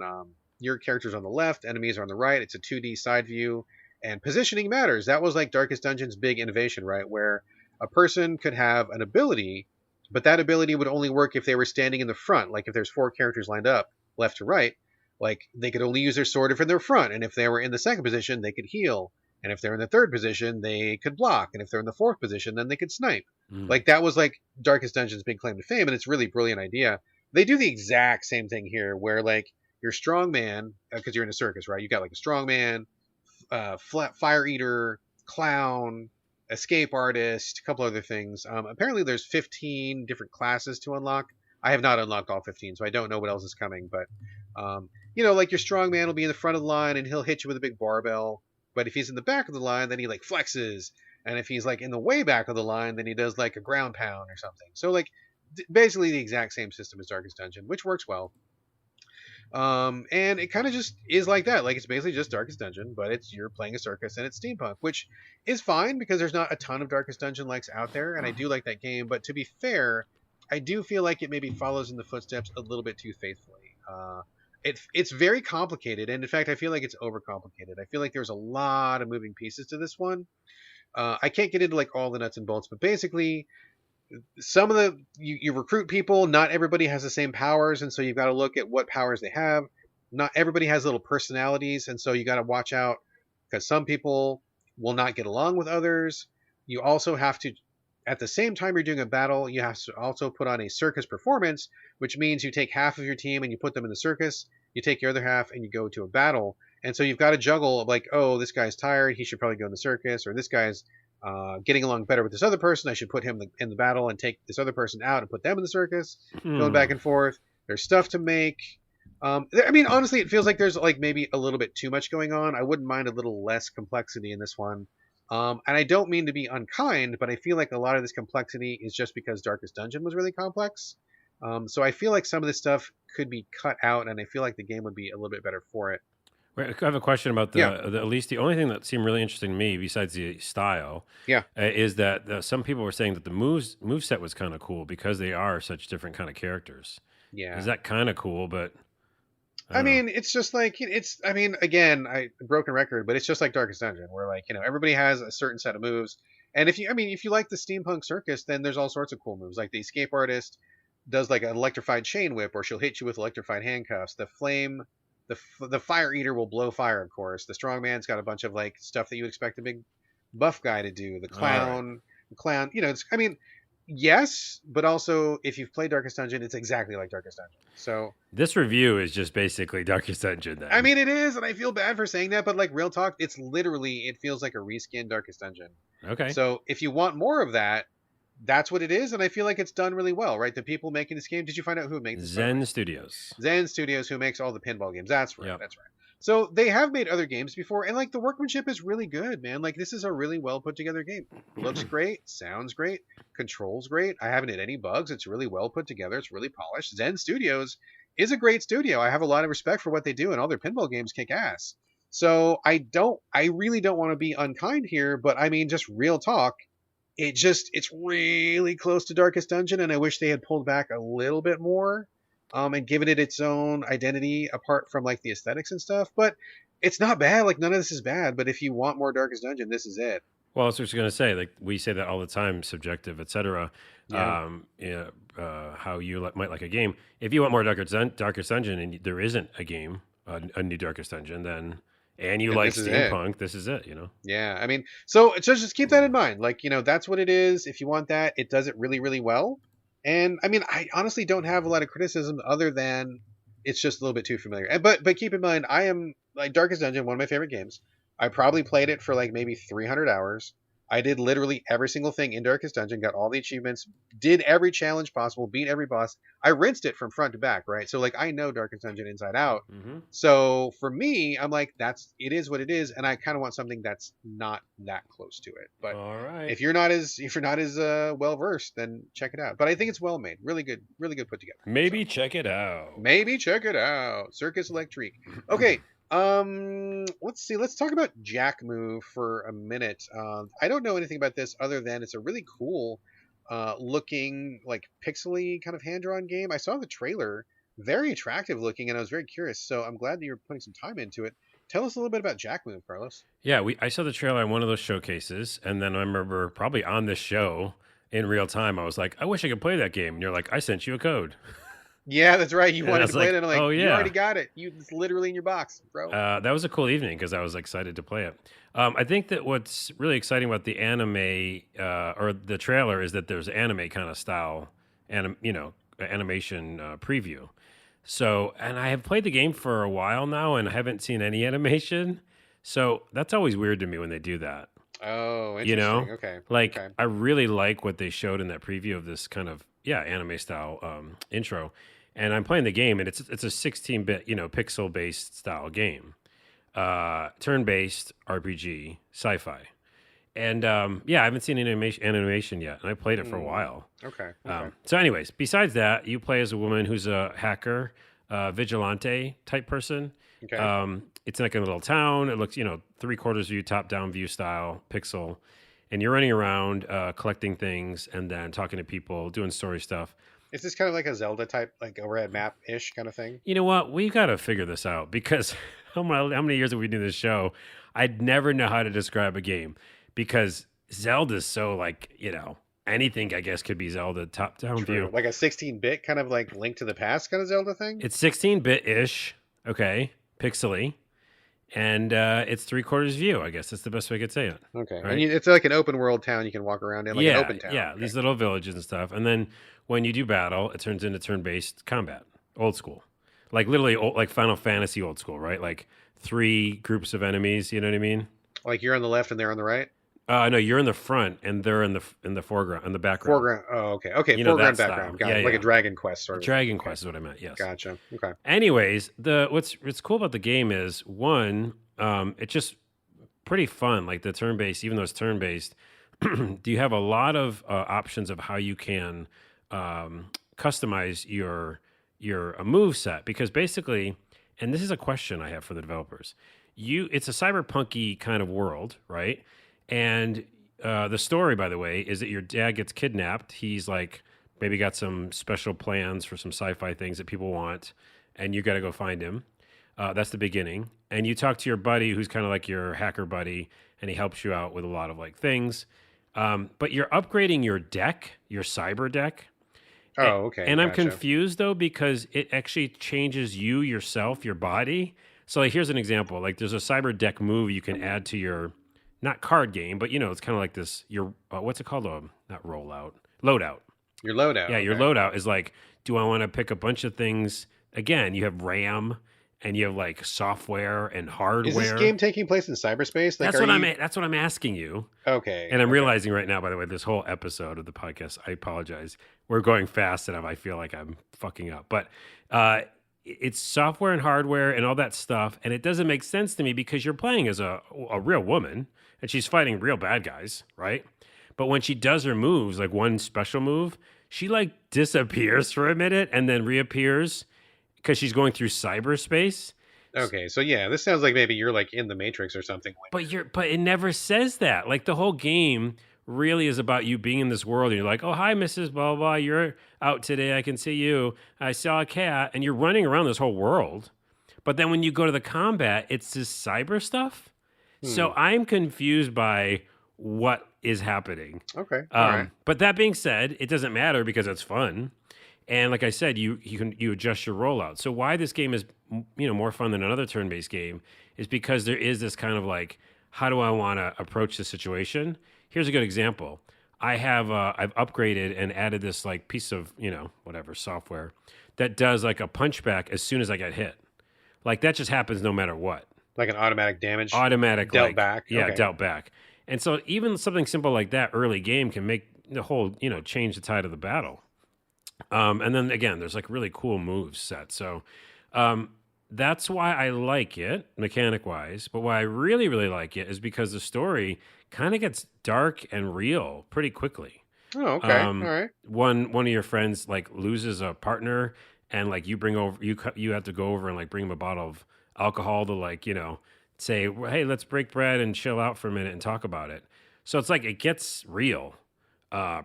your character's on the left, enemies are on the right. It's a 2D side view, and positioning matters. That was like Darkest Dungeon's big innovation, right? Where a person could have an ability, but that ability would only work if they were standing in the front. Like if there's 4 characters lined up, left to right, like they could only use their sword if in their front. And if they were in the second position, they could heal. And if they're in the third position, they could block. And if they're in the fourth position, then they could snipe. Like that was like Darkest Dungeon's big claim to fame, and it's really brilliant idea. They do the exact same thing here, where like your strong man, because you're in a circus, right? You got like a strong man, fire eater, clown, escape artist, a couple other things. Apparently there's 15 different classes to unlock. I have not unlocked all 15, so I don't know what else is coming. But like your strong man will be in the front of the line, and he'll hit you with a big barbell. But if he's in the back of the line, then he like flexes. And if he's like in the way back of the line, then he does like a ground pound or something. So like basically the exact same system as Darkest Dungeon, which works well. And it kind of just is like that. Like it's basically just Darkest Dungeon, but you're playing a circus and it's steampunk, which is fine because there's not a ton of Darkest Dungeon likes out there, and I do like that game. But to be fair, I do feel like it maybe follows in the footsteps a little bit too faithfully. It's very complicated, and in fact, I feel like it's overcomplicated. I feel like there's a lot of moving pieces to this one. I can't get into like all the nuts and bolts, but basically, some of you recruit people. Not everybody has the same powers, and so you've got to look at what powers they have. Not everybody has little personalities, and so you got to watch out because some people will not get along with others. You also have to, at the same time you're doing a battle, you have to also put on a circus performance, which means you take half of your team and you put them in the circus. You take your other half and you go to a battle. And so you've got to juggle like, oh, this guy's tired, he should probably go in the circus, or this guy's getting along better with this other person, I should put him in the battle and take this other person out and put them in the circus, going back and forth. There's stuff to make. I mean, honestly, it feels like there's like maybe a little bit too much going on. I wouldn't mind a little less complexity in this one. And I don't mean to be unkind, but I feel like a lot of this complexity is just because Darkest Dungeon was really complex. So I feel like some of this stuff could be cut out, and I feel like the game would be a little bit better for it. I have a question about at least the only thing that seemed really interesting to me, besides the style, is that some people were saying that the moveset was kind of cool because they are such different kind of characters. Yeah. Is that kind of cool? But I mean, it's just like, I mean, again, broken record, but it's just like Darkest Dungeon, where like, everybody has a certain set of moves. And if you like the steampunk circus, then there's all sorts of cool moves. Like the escape artist does like an electrified chain whip, or she'll hit you with electrified handcuffs. The fire eater will blow fire, of course. The strongman's got a bunch of like stuff that you expect a big buff guy to do. The clown, yes, but also if you've played Darkest Dungeon, it's exactly like Darkest Dungeon. So this review is just basically Darkest Dungeon then. I mean, it is, and I feel bad for saying that, but like real talk, it feels like a reskin Darkest Dungeon. Okay. So if you want more of that, that's what it is, and I feel like it's done really well, right? The people making this game, did you find out who made this? Zen Studios. Zen Studios, who makes all the pinball games. That's right. Yep. That's right. So they have made other games before, and like the workmanship is really good, man. Like this is a really well put together game. Looks great, sounds great, controls great. I haven't hit any bugs. It's really well put together. It's really polished. Zen Studios is a great studio. I have a lot of respect for what they do, and all their pinball games kick ass. So I really don't want to be unkind here, but I mean, just real talk. It's really close to Darkest Dungeon, and I wish they had pulled back a little bit more. and given it its own identity apart from like the aesthetics and stuff. But it's not bad. Like none of this is bad. But if you want more Darkest Dungeon, this is it. Well, I was just going to say, like we say that all the time, subjective, etc. Yeah. Yeah, how you might like a game. If you want more Darkest Dungeon, and there isn't a game, a new Darkest Dungeon, then and you And like this is it. steampunk, this is it. You know. Yeah, I mean, so just keep that in mind. Like, that's what it is. If you want that, it does it really, really well. And I mean, I honestly don't have a lot of criticism other than it's just a little bit too familiar. But keep in mind, I am like Darkest Dungeon, one of my favorite games. I probably played it for like maybe 300 hours. I did literally every single thing in Darkest Dungeon, got all the achievements, did every challenge possible, beat every boss. I rinsed it from front to back, right? So like I know Darkest Dungeon inside out. Mm-hmm. So for me, I'm like, it is what it is, and I kind of want something that's not that close to it. But All right. if you're not as well versed, then check it out. But I think it's well made, really good put together. Maybe check it out. Maybe check it out. Circus Electrique. Okay. Let's see. Let's talk about Jack Move for a minute. I don't know anything about this other than it's a really cool, looking like pixely kind of hand drawn game. I saw the trailer, very attractive looking, and I was very curious. So I'm glad that you're putting some time into it. Tell us a little bit about Jack Move, Carlos. Yeah, I saw the trailer on one of those showcases, and then I remember probably on this show in real time, I was like, I wish I could play that game. And you're like, I sent you a code. Yeah, that's right. You And I wanted was to play like, it, and I'm like, oh, you yeah. already got it. It's literally in your box, bro. That was a cool evening because I was excited to play it. I think that what's really exciting about the anime or the trailer is that there's anime kind of style, animation preview. So, and I have played the game for a while now and I haven't seen any animation. So that's always weird to me when they do that. Oh, interesting. You know, Okay. like Okay. I really like what they showed in that preview of this kind of anime style intro. And I'm playing the game, and it's a 16-bit pixel based style game, turn based RPG sci-fi, and I haven't seen animation yet, and I played it for a while. Okay. So, anyways, besides that, you play as a woman who's a hacker, vigilante type person. Okay. It's like a little town. It looks, 3/4 view, top down view style, pixel. And you're running around collecting things and then talking to people, doing story stuff. Is this kind of like a Zelda type, like overhead map ish kind of thing? You know what? We've got to figure this out because how many years have we done this show? I'd never know how to describe a game because Zelda's so anything I guess could be Zelda top down view. Like a 16-bit kind of like Link to the Past kind of Zelda thing? It's 16-bit-ish, okay, pixely, and it's 3/4 view. I guess that's the best way I could say it. Okay. Right? And it's like an open world town you can walk around in, like an open town. Yeah, Okay. these little villages and stuff. And then when you do battle, it turns into turn-based combat, old school. Like literally like Final Fantasy old school, right? Like 3 groups of enemies, you know what I mean? Like you're on the left and they're on the right? No, you're in the front and they're in the foreground, in the background. Foreground. Oh, okay. Okay, You know, foreground, that background. style. Got it. Yeah, Like yeah. a Dragon Quest sort of. Dragon Quest is what I meant, yes. Gotcha. Okay. Anyways, what's cool about the game is one, it's just pretty fun. Like the turn-based, even though it's turn-based, do you have a lot of options of how you can customize your move set? Because basically, and this is a question I have for the developers, it's a cyberpunky kind of world, right? And the story, by the way, is that your dad gets kidnapped. He's like maybe got some special plans for some sci-fi things that people want, and you got to go find him. That's the beginning. And you talk to your buddy who's kind of like your hacker buddy, and he helps you out with a lot of like things. But you're upgrading your deck, your cyber deck. Oh, okay. And I'm gotcha. confused though, because it actually changes you yourself, your body. So like, here's an example. Like there's a cyber deck move you can add to your, not card game, but it's kind of like this, your, what's it called? Not rollout, loadout. Your loadout. Yeah, your loadout is like, do I want to pick a bunch of things? Again, you have RAM and you have like software and hardware. Is this game taking place in cyberspace? Like, That's what I'm asking you. Okay. And I'm realizing right now, by the way, this whole episode of the podcast, I apologize. We're going fast enough. I feel like I'm fucking up. But it's software and hardware and all that stuff. And it doesn't make sense to me because you're playing as a real woman and she's fighting real bad guys, right? But when she does her moves, like one special move, she like disappears for a minute and then reappears because she's going through cyberspace. Okay, so yeah, this sounds like maybe you're like in the Matrix or something. But it never says that. Like the whole game really is about you being in this world. And you're like, oh, hi, Mrs. Blah, blah, you're out today. I can see you. I saw a cat. And you're running around this whole world. But then when you go to the combat, it's this cyber stuff. Hmm. So I'm confused by what is happening. Okay. All right. But that being said, it doesn't matter because it's fun. And like I said, you adjust your rollout. So why this game is more fun than another turn-based game is because there is this kind of like, how do I want to approach the situation? Here's a good example. I've upgraded and added this like piece of whatever software that does like a punchback as soon as I get hit. Like that just happens no matter what. Like an automatic damage? Automatic dealt back? Yeah, Okay. dealt back. And so even something simple like that early game can make the whole, change the tide of the battle. And then again, there's like really cool moves set. So that's why I like it mechanic wise. But why I really, really like it is because the story kind of gets dark and real pretty quickly. Oh, okay. All right. One of your friends like loses a partner, and like you have to go over and like bring him a bottle of alcohol to like say, hey, let's break bread and chill out for a minute and talk about it. So it's like it gets real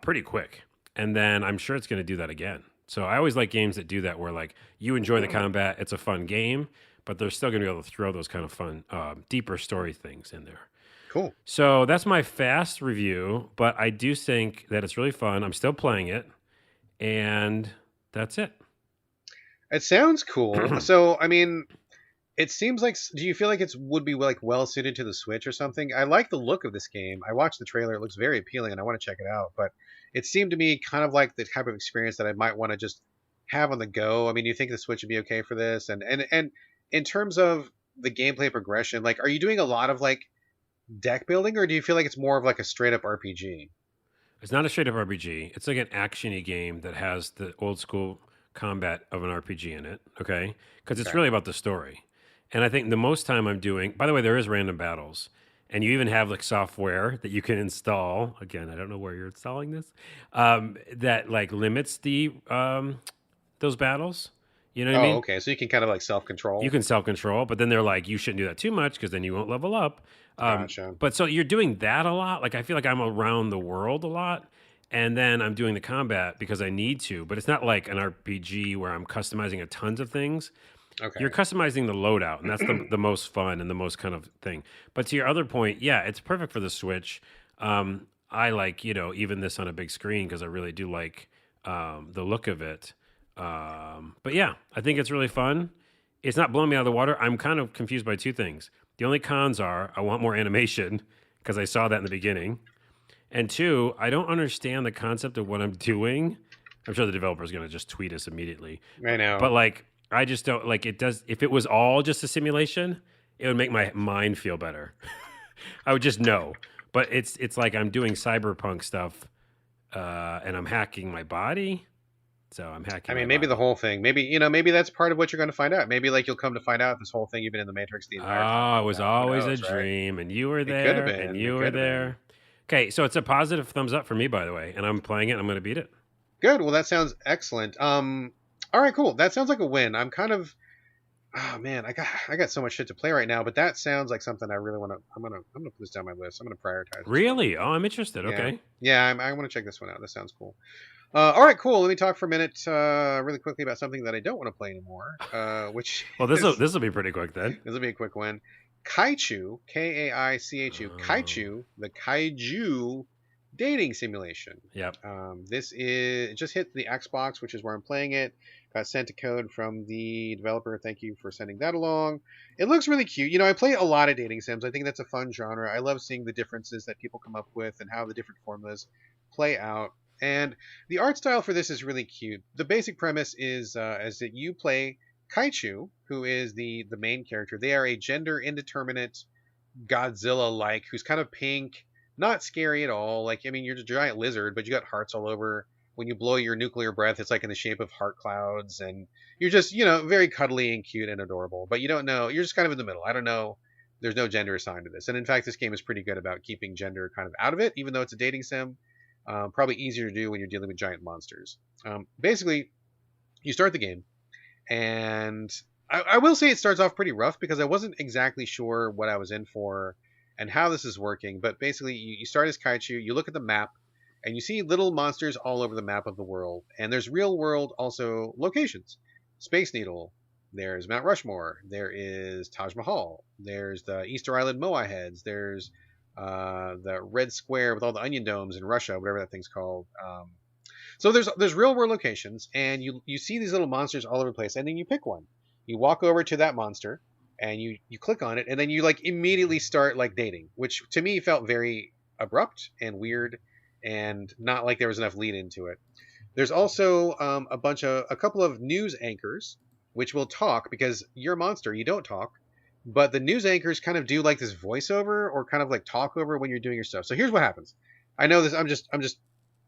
pretty quick. And then I'm sure it's going to do that again. So I always like games that do that where like you enjoy the combat, it's a fun game, but they're still going to be able to throw those kind of fun, deeper story things in there. Cool. So that's my fast review, but I do think that it's really fun. I'm still playing it, and that's it. It sounds cool. So, I mean, it seems like, do you feel like it would be like well suited to the Switch or something? I like the look of this game. I watched the trailer. It looks very appealing and I want to check it out, but it seemed to me kind of like the type of experience that I might want to just have on the go. I mean, you think the Switch would be okay for this? And in terms of the gameplay progression, like, are you doing a lot of like deck building, or do you feel like it's more of like a straight up RPG? It's not a straight up RPG. It's like an action-y game that has the old school combat of an RPG in it, okay? Because it's Okay. really about the story. And I think the most time I'm doing, by the way, there is random battles. And you even have like software that you can install. Again, I don't know where you're installing this. That like limits the those battles. You know what I mean? Okay. So you can kind of like self-control. You can self-control, but then they're like, you shouldn't do that too much because then you won't level up. Gotcha. But so you're doing that a lot. Like I feel like I'm around the world a lot, and then I'm doing the combat because I need to. But it's not like an RPG where I'm customizing a tons of things. Okay. You're customizing the loadout, and that's the most fun and the most kind of thing. But to your other point, yeah, it's perfect for the Switch. I like even this on a big screen because I really do like the look of it. But yeah, I think it's really fun. It's not blowing me out of the water. I'm kind of confused by two things. The only cons are I want more animation because I saw that in the beginning. And two, I don't understand the concept of what I'm doing. I'm sure the developer is going to just tweet us immediately. I know. But like, I just don't like it does. If it was all just a simulation, it would make my mind feel better. I would just know. But it's like I'm doing cyberpunk stuff and I'm hacking my body. So I'm hacking. I mean, my maybe body. the whole thing. Maybe that's part of what you're going to find out. Maybe like you'll come to find out this whole thing you've been in the Matrix the entire time. Oh, it was Who always knows, a right? dream, and you were It could there, have been. and It you could were have been. there. Okay, so it's a positive thumbs up for me, by the way, and I'm playing it. And I'm going to beat it. Good. Well, that sounds excellent. All right, cool. That sounds like a win. I'm kind of. Oh man, I got so much shit to play right now, but that sounds like something I really want to. I'm gonna put this down my list. I'm gonna prioritize. This one. Really? Oh, I'm interested. Yeah. Okay. Yeah, I want to check this one out. This sounds cool. All right, cool. Let me talk for a minute, really quickly about something that I don't want to play anymore. Which Well, this will be pretty quick then. this will be a quick one. Kaichu, Kaichu, Oh. Kaichu, the Kaiju dating simulation. Yep. This is it just hit the Xbox, which is where I'm playing it. Got sent a code from the developer. Thank you for sending that along. It looks really cute. I play a lot of dating sims. I think that's a fun genre. I love seeing the differences that people come up with and how the different formulas play out. And the art style for this is really cute. The basic premise is that you play Kaichu, who is the main character. They are a gender indeterminate Godzilla-like, who's kind of pink, not scary at all. Like, I mean, you're a giant lizard, but you got hearts all over. When you blow your nuclear breath, it's like in the shape of heart clouds, and you're just, very cuddly and cute and adorable. But you don't know. You're just kind of in the middle. I don't know. There's no gender assigned to this. And in fact, this game is pretty good about keeping gender kind of out of it, even though it's a dating sim. Probably easier to do when you're dealing with giant monsters. Basically, you start the game, and I will say it starts off pretty rough because I wasn't exactly sure what I was in for and how this is working. But basically, you start as Kaichu, you look at the map, and you see little monsters all over the map of the world. And there's real world also locations. Space Needle, there's Mount Rushmore, there is Taj Mahal, there's the Easter Island Moai heads, there's the red square with all the onion domes in Russia, whatever that thing's called. So there's real world locations, and you see these little monsters all over the place, and then you pick one. You walk over to that monster, and you click on it, and then you like immediately start like dating, which to me felt very abrupt and weird, and not like there was enough lead into it. There's also a couple of news anchors, which will talk because you're a monster, you don't talk, but the news anchors kind of do like this voiceover or kind of like talk over when you're doing your stuff. So here's what happens. I know this. I'm just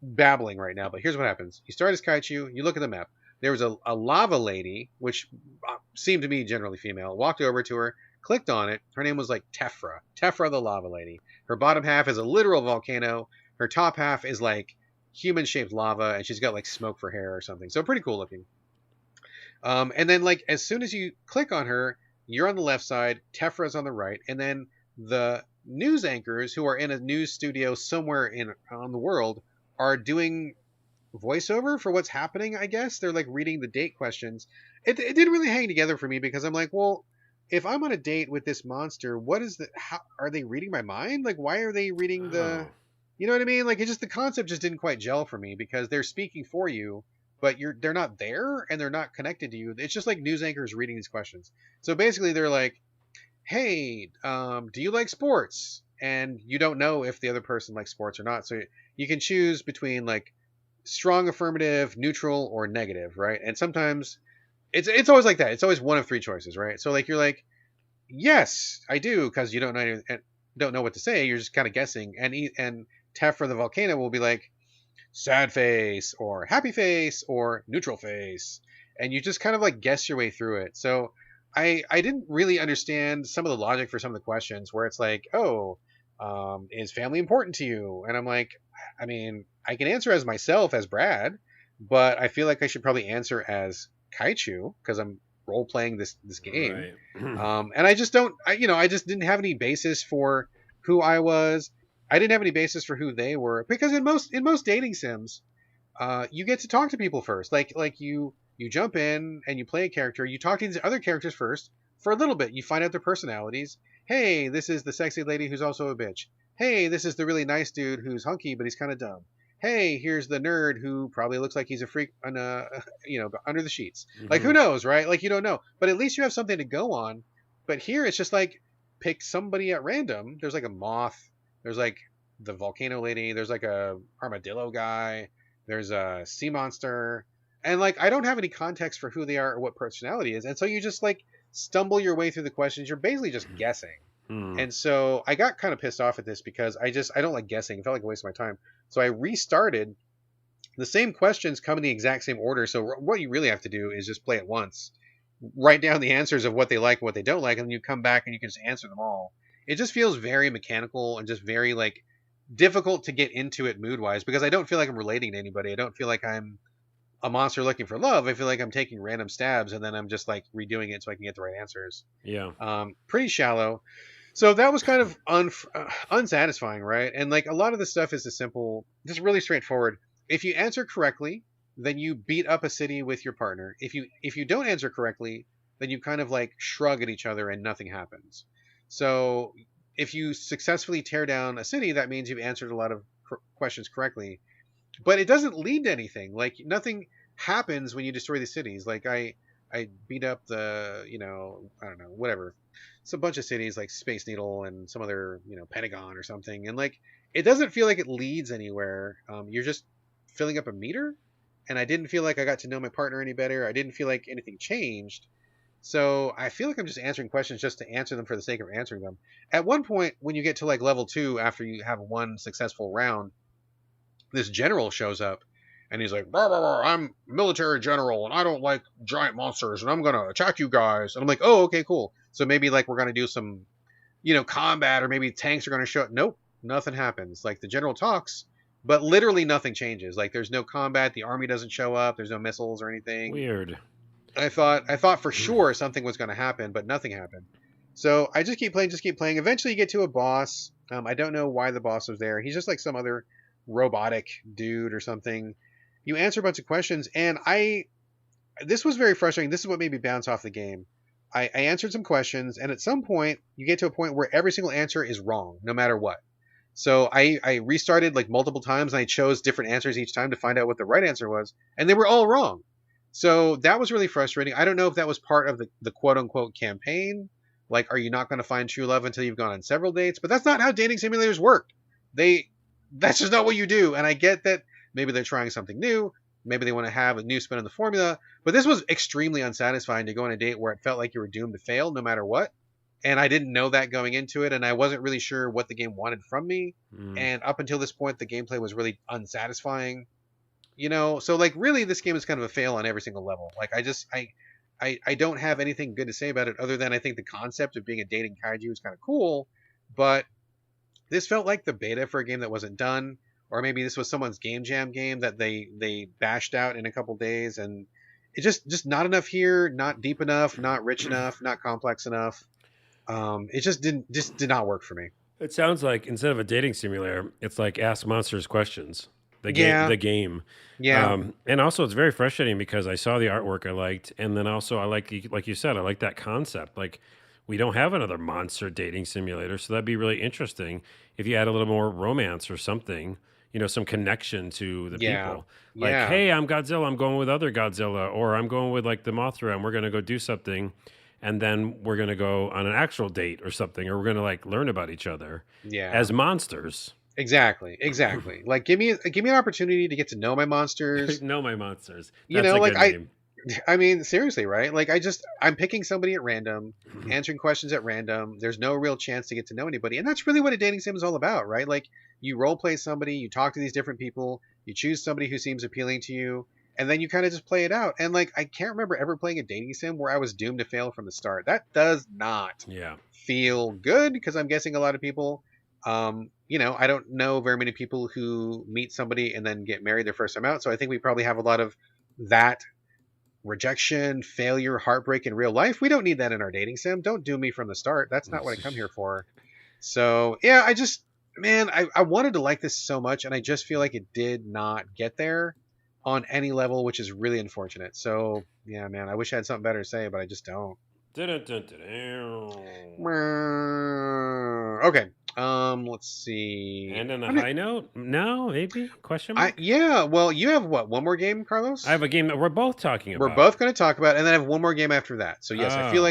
babbling right now, but here's what happens. You start as Kaichu. You look at the map. There was a lava lady, which seemed to me generally female. Walked over to her, clicked on it. Her name was like Tefra the lava lady. Her bottom half is a literal volcano. Her top half is like human-shaped lava, and she's got like smoke for hair or something. So pretty cool looking. And then like as soon as you click on her, you're on the left side, Tefra's on the right, and then the news anchors who are in a news studio somewhere on the world are doing voiceover for what's happening, I guess. They're like reading the date questions. It didn't really hang together for me because I'm like, well, if I'm on a date with this monster, how are they reading my mind? Like, why are they reading you know what I mean? Like, the concept just didn't quite gel for me because they're speaking for you, but they're not there and they're not connected to you. It's just like news anchors reading these questions. So basically they're like, hey, do you like sports? And you don't know if the other person likes sports or not. So you can choose between like strong affirmative, neutral, or negative, right? And sometimes it's always like that. It's always one of three choices, right? So like you're like, yes, I do, because you don't know what to say. You're just kind of guessing. And Tef the volcano will be like, sad face or happy face or neutral face, and you just kind of like guess your way through it. So I didn't really understand some of the logic for some of the questions where it's like, oh, is family important to you? And I'm like, I mean, I can answer as myself as Brad, but I feel like I should probably answer as Kaichu because I'm role playing this game. Right. And I just don't, I just didn't have any basis for who I was. I didn't have any basis for who they were because in most dating sims, you get to talk to people first. Like you jump in and you play a character. You talk to these other characters first for a little bit. You find out their personalities. Hey, this is the sexy lady who's also a bitch. Hey, this is the really nice dude who's hunky but he's kind of dumb. Hey, here's the nerd who probably looks like he's a freak under the sheets. Mm-hmm. Like who knows, right? Like you don't know, but at least you have something to go on. But here it's just like pick somebody at random. There's like a moth. There's like the volcano lady. There's like a armadillo guy. There's a sea monster. And like I don't have any context for who they are or what personality is. And so you just like stumble your way through the questions. You're basically just guessing. And so I got kind of pissed off at this because I don't like guessing. It felt like a waste of my time. So I restarted. The same questions come in the exact same order. So what you really have to do is just play it once. Write down the answers of what they like and what they don't like. And then you come back and you can just answer them all. It just feels very mechanical and just very like difficult to get into it mood wise because I don't feel like I'm relating to anybody. I don't feel like I'm a monster looking for love. I feel like I'm taking random stabs and then I'm just like redoing it so I can get the right answers. Yeah. Pretty shallow. So that was kind of unsatisfying, right? And like a lot of the stuff is just really straightforward. If you answer correctly, then you beat up a city with your partner. If you don't answer correctly, then you kind of like shrug at each other and nothing happens. So if you successfully tear down a city, that means you've answered a lot of questions correctly. But it doesn't lead to anything. Like nothing happens when you destroy the cities. Like I beat up the, I don't know, whatever. It's a bunch of cities like Space Needle and some other, Pentagon or something. And like, it doesn't feel like it leads anywhere. You're just filling up a meter. And I didn't feel like I got to know my partner any better. I didn't feel like anything changed. So I feel like I'm just answering questions just to answer them for the sake of answering them. At one point, when you get to like level 2, after you have one successful round, this general shows up and he's like, blah, blah, blah, I'm military general and I don't like giant monsters and I'm going to attack you guys. And I'm like, oh, okay, cool. So maybe like we're going to do some, combat or maybe tanks are going to show up. Nope, nothing happens. Like the general talks, but literally nothing changes. Like there's no combat. The army doesn't show up. There's no missiles or anything. Weird. I thought for sure something was going to happen, but nothing happened. So I just keep playing, just keep playing. Eventually, you get to a boss. I don't know why the boss was there. He's just like some other robotic dude or something. You answer a bunch of questions, and this was very frustrating. This is what made me bounce off the game. I answered some questions, and at some point, you get to a point where every single answer is wrong, no matter what. So I restarted like multiple times, and I chose different answers each time to find out what the right answer was, and they were all wrong. So that was really frustrating. I don't know if that was part of the quote unquote campaign. Like, are you not going to find true love until you've gone on several dates? But that's not how dating simulators work. That's just not what you do. And I get that maybe they're trying something new. Maybe they want to have a new spin on the formula. But this was extremely unsatisfying to go on a date where it felt like you were doomed to fail no matter what. And I didn't know that going into it. And I wasn't really sure what the game wanted from me. And up until this point, the gameplay was really unsatisfying. So like really this game is kind of a fail on every single level. Like I don't have anything good to say about it other than I think the concept of being a dating kaiju is kind of cool, but this felt like the beta for a game that wasn't done, or maybe this was someone's game jam game that they bashed out in a couple days, and it just not enough here, not deep enough, not rich enough, not complex enough. It just did not work for me. It sounds like instead of a dating simulator, it's like Ask Monsters questions. The game. Yeah. And also it's very frustrating because I saw the artwork I liked, and then also I like you said, I like that concept. Like we don't have another monster dating simulator, so that'd be really interesting if you add a little more romance or something, some connection to the people. Like, hey, I'm Godzilla, I'm going with other Godzilla, or I'm going with like the Mothra, and we're gonna go do something, and then we're gonna go on an actual date or something, or we're gonna like learn about each other as monsters. Exactly. Like, give me an opportunity to get to know my monsters. Know my monsters. That's a good name. I mean, seriously, right? Like, I'm picking somebody at random, answering questions at random. There's no real chance to get to know anybody, and that's really what a dating sim is all about, right? Like, you role play somebody, you talk to these different people, you choose somebody who seems appealing to you, and then you kind of just play it out. And like, I can't remember ever playing a dating sim where I was doomed to fail from the start. That does not feel good, because I'm guessing a lot of people. I don't know very many people who meet somebody and then get married their first time out. So I think we probably have a lot of that rejection, failure, heartbreak in real life. We don't need that in our dating sim. Don't do me from the start. That's not what I come here for. So yeah, I wanted to like this so much, and I just feel like it did not get there on any level, which is really unfortunate. So yeah, man, I wish I had something better to say, but I just don't. Okay. Let's see. And on a high note? No, maybe? Question mark? Yeah. Well, you have what? One more game, Carlos? I have a game that we're both talking about. We're both going to talk about, and then I have one more game after that. So yes, I feel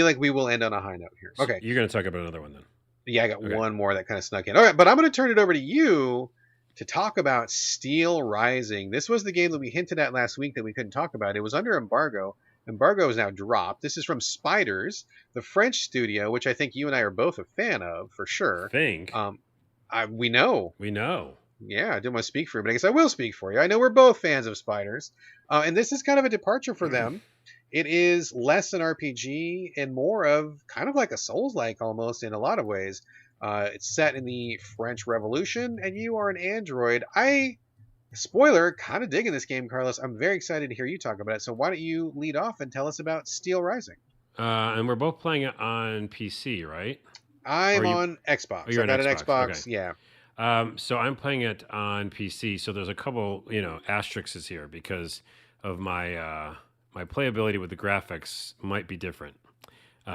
like we will end on a high note here. Okay. So you're going to talk about another one then. Yeah, I got one more that kind of snuck in. All right, but I'm going to turn it over to you to talk about Steelrising. This was the game that we hinted at last week that we couldn't talk about. It was under embargo. Embargo is now dropped. This is from Spiders, the French studio, which I think you and I are both a fan of, for sure. We know. Yeah, I didn't want to speak for you, but I guess I will speak for you. I know we're both fans of Spiders. And this is kind of a departure for them. It is less an RPG and more of kind of like a Souls-like almost in a lot of ways. It's set in the French Revolution, and you are an android. Spoiler, kind of digging this game, Carlos. I'm very excited to hear you talk about it. So why don't you lead off and tell us about Steelrising? And we're both playing it on PC, right? I'm on Xbox. Oh, you're on Xbox. Okay. Yeah. So I'm playing it on PC. So there's a couple, asterisks here because of my my playability with the graphics might be different.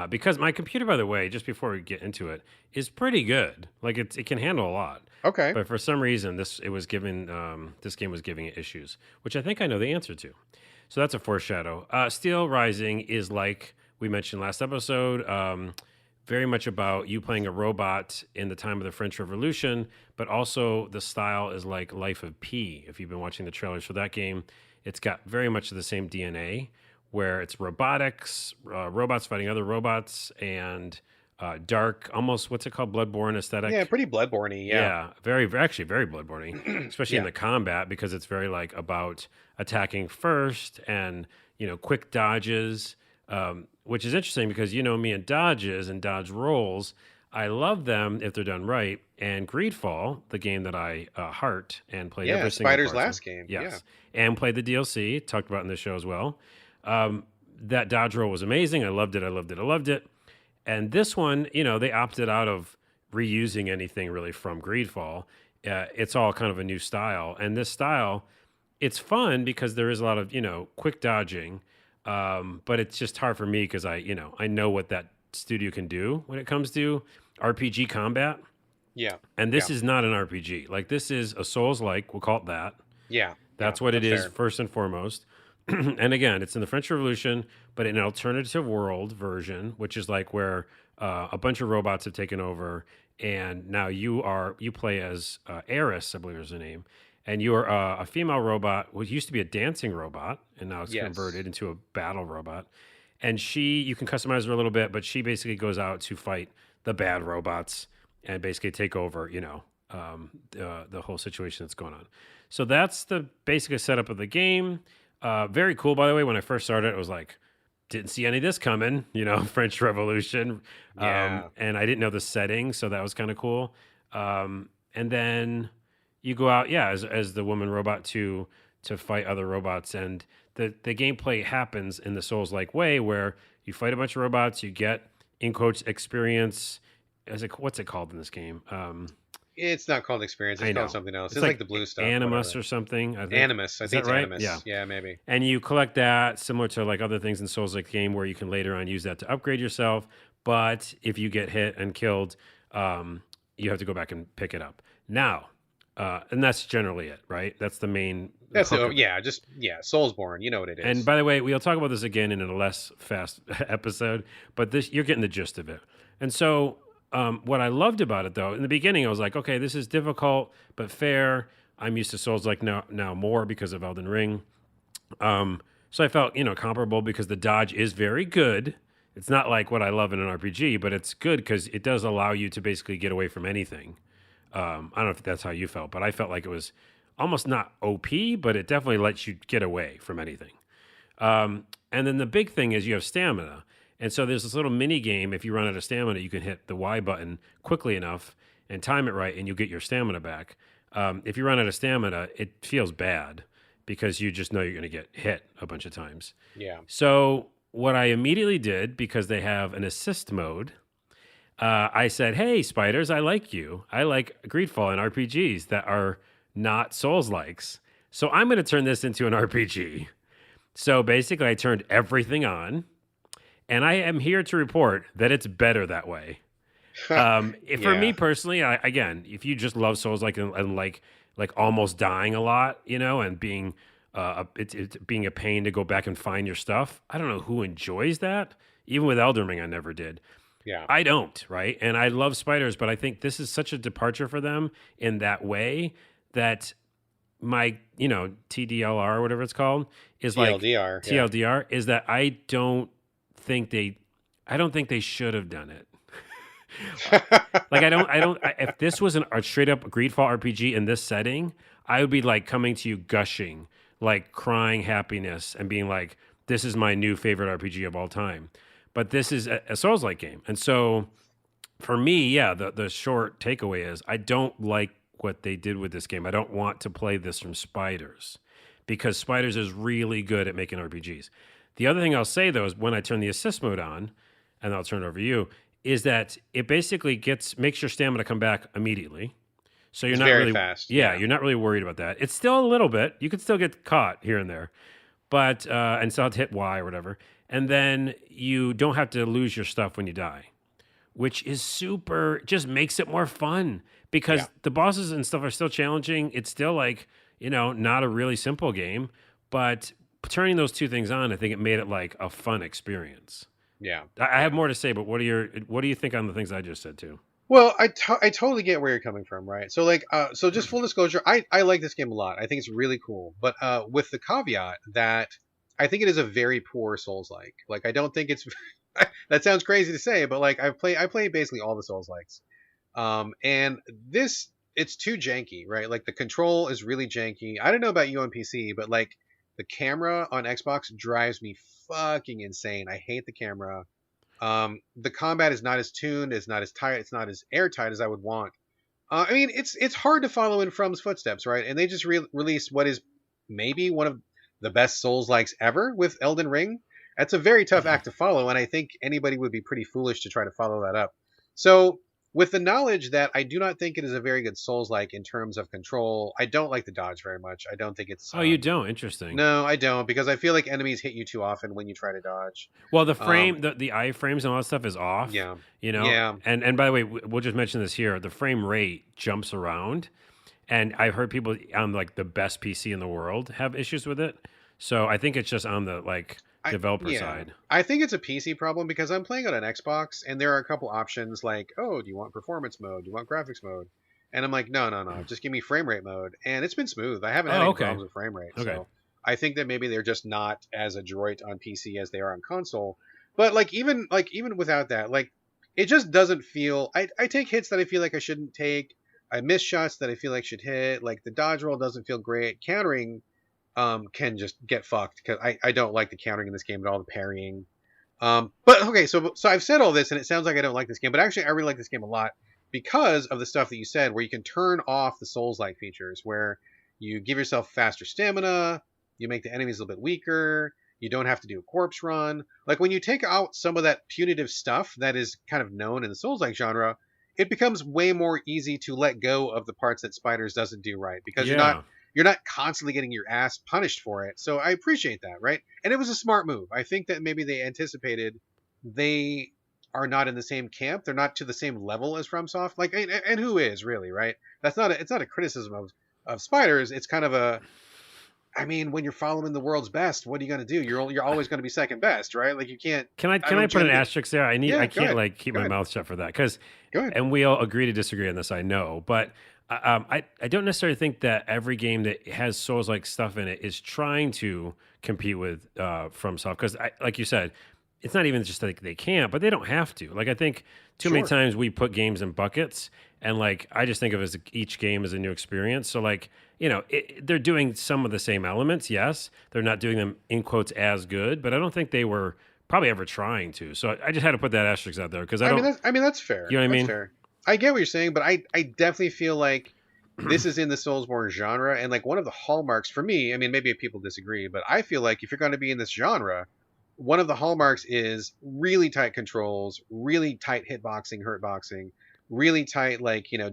Because my computer, by the way, just before we get into it, is pretty good. Like it can handle a lot. Okay. But for some reason, this game was giving it issues, which I think I know the answer to. So that's a foreshadow. Steelrising is, like we mentioned last episode, very much about you playing a robot in the time of the French Revolution, but also the style is like Life of P. If you've been watching the trailers for that game, it's got very much the same DNA, where it's robotics, robots fighting other robots, and dark, almost, what's it called, Bloodborne aesthetic. Yeah, pretty Bloodborne-y, yeah. Actually very Bloodborne-y, especially in the combat, because it's very like about attacking first and, quick dodges, which is interesting because me and dodges and dodge rolls, I love them if they're done right. And Greedfall, the game that I heart and played every single Spider's part, last game. Yes, and played the DLC, talked about in the show as well. That dodge roll was amazing. I loved it. And this one, you know, they opted out of reusing anything really from Greedfall. It's all kind of a new style, and this style, it's fun because there is a lot of, you know, quick dodging, but it's just hard for me because I know what that studio can do when it comes to RPG combat. Yeah. And Yeah. this is not an RPG. Like, this is a Souls like, we'll call it that. Yeah. That's Yeah. what it That's is, fair. first and foremost. And again, it's in the French Revolution, but in an alternative world version, which is like where a bunch of robots have taken over, and now you play as Eris, I believe is her name, and you are a female robot, what used to be a dancing robot, and now it's Yes. converted into a battle robot. And you can customize her a little bit, but she basically goes out to fight the bad robots and basically take over, the whole situation that's going on. So that's the basic setup of the game. Very cool, by the way. When I first started, it was like, didn't see any of this coming, French Revolution. Yeah. And I didn't know the setting, so that was kind of cool. And then you go out, yeah, as the woman robot to fight other robots. And the gameplay happens in the Souls-like way where you fight a bunch of robots, you get, in quotes, experience. What's it called in this game? It's not called experience. I It's called know. something else. It's It's like like the blue stuff. Animus Whatever. or something, I think. Animus. I Is think that it's right? Animus. Yeah. Yeah, maybe. And you collect that similar to like other things in Souls like game where you can later on use that to upgrade yourself. But if you get hit and killed, you have to go back and pick it up. Now, and that's generally it, right? That's the main That's hook it. of it. Yeah, just Soulsborne. You know what it And is. by the way, we'll talk about this again in a less fast episode, but this you're getting the gist of it. And so, what I loved about it, though, in the beginning, I was like, okay, this is difficult but fair. I'm used to Souls like now more because of Elden Ring. So I felt comparable because the dodge is very good. It's not like what I love in an RPG, but it's good because it does allow you to basically get away from anything. I don't know if that's how you felt, but I felt like it was almost not OP, but it definitely lets you get away from anything. And then the big thing is you have stamina. And so there's this little mini game. If you run out of stamina, you can hit the Y button quickly enough and time it right, and you get your stamina back. If you run out of stamina, it feels bad because you just know you're going to get hit a bunch of times. Yeah. So what I immediately did, because they have an assist mode, I said, hey, spiders, I like you. I like Greedfall and RPGs that are not Souls-likes. So I'm going to turn this into an RPG. So basically, I turned everything on, and I am here to report that it's better that way. For me Yeah. personally, again, if you just love Souls and like almost dying a lot, and being it's being a pain to go back and find your stuff, I don't know who enjoys that. Even with Elden Ring, I never did. Yeah. I don't, right? And I love spiders, but I think this is such a departure for them in that way that my, TDLR or whatever it's called is like TLDR. Yeah. TLDR is that I don't think they should have done it. Like if this was a straight up Greedfall RPG in this setting, I would be like coming to you gushing, like crying happiness and being like, this is my new favorite RPG of all time. But this is a Souls-like game. And so for me, yeah, the short takeaway is I don't like what they did with this game. I don't want to play this from Spiders because Spiders is really good at making RPGs. The other thing I'll say, though, is when I turn the assist mode on, and I'll turn it over to you, is that it basically makes your stamina come back immediately. So you're It's not very really fast. Yeah, Yeah. you're not really worried about that. It's still a little bit. You could still get caught here and there. But and so I'll hit Y or whatever. And then you don't have to lose your stuff when you die, which is just makes it more fun because Yeah. the bosses and stuff are still challenging. It's still like, not a really simple game, but turning those two things on, I think it made it like a fun experience. Yeah. I have more to say, but what do you think on the things I just said too? Well, I totally get where you're coming from, right? So so just full disclosure, I like this game a lot. I think it's really cool, but with the caveat that I think it is a very poor Souls-like. Like I don't think it's that sounds crazy to say, but like I play basically all the Souls-likes. And this it's too janky, right? Like the control is really janky. I don't know about you on PC, but like the camera on Xbox drives me fucking insane. I hate the camera. The combat is not as tuned, it's not as tight, it's not as airtight as I would want. I mean, it's hard to follow in From's footsteps, right? And they just released what is maybe one of the best Souls likes ever with Elden Ring. That's a very tough act to follow, and I think anybody would be pretty foolish to try to follow that up. So, with the knowledge that I do not think it is a very good Souls-like in terms of control, I don't like the dodge very much. I don't think it's Oh, you don't? Interesting. no, I don't, because I feel like enemies hit you too often when you try to dodge. Well, the Um, frame, the iframes and all that stuff is off, yeah, you know. yeah. And by the way, we'll just mention this here. The frame rate jumps around, and I've heard people on like the best PC in the world have issues with it. So I think it's just on the like developer Yeah, side. I think it's a PC problem because I'm playing on an Xbox and there are a couple options like, oh, do you want performance mode? Do you want graphics mode? And I'm like, no, no, no, just give me frame rate mode. And it's been smooth. I haven't had Oh, any okay, problems with frame rate. okay. So I think that maybe they're just not as adroit on PC as they are on console. But like even without that, like it just doesn't feel. I take hits that I feel like I shouldn't take. I miss shots that I feel like should hit. Like the dodge roll doesn't feel great. Countering can just get fucked because I don't like the countering in this game at all, the parrying. But okay, so I've said all this, and it sounds like I don't like this game, but actually I really like this game a lot because of the stuff that you said, where you can turn off the Souls-like features, where you give yourself faster stamina, you make the enemies a little bit weaker, you don't have to do a corpse run. Like when you take out some of that punitive stuff that is kind of known in the Souls-like genre, it becomes way more easy to let go of the parts that Spiders doesn't do right because Yeah. you're not constantly getting your ass punished for it. So I appreciate that, right? And it was a smart move. I think that maybe they anticipated they are not in the same camp. They're not to the same level as FromSoft. Like, and who is really, right? It's not a criticism of Spiders. It's kind of a, I mean, when you're following the world's best, what are you going to do? You're always going to be second best, right? Like you can't. Can I don't put an generally- asterisk there? Yeah, I go can't ahead. like keep Go my ahead. mouth shut for that because, Go ahead. and we all agree to disagree on this. I know, but I don't necessarily think that every game that has Souls like stuff in it is trying to compete with FromSoft because, like you said, it's not even just like they can't, but they don't have to. Like I think too many Sure. times we put games in buckets, and like I just think of as each game as a new experience. So like they're doing some of the same elements. Yes, they're not doing them in quotes as good, but I don't think they were probably ever trying to. So I just had to put that asterisk out there because I don't. I mean that's fair. You know what I That's mean? fair. I get what you're saying, but I definitely feel like this is in the Soulsborne genre, and like one of the hallmarks for me. I mean, maybe people disagree, but I feel like if you're going to be in this genre, one of the hallmarks is really tight controls, really tight hitboxing, hurtboxing, really tight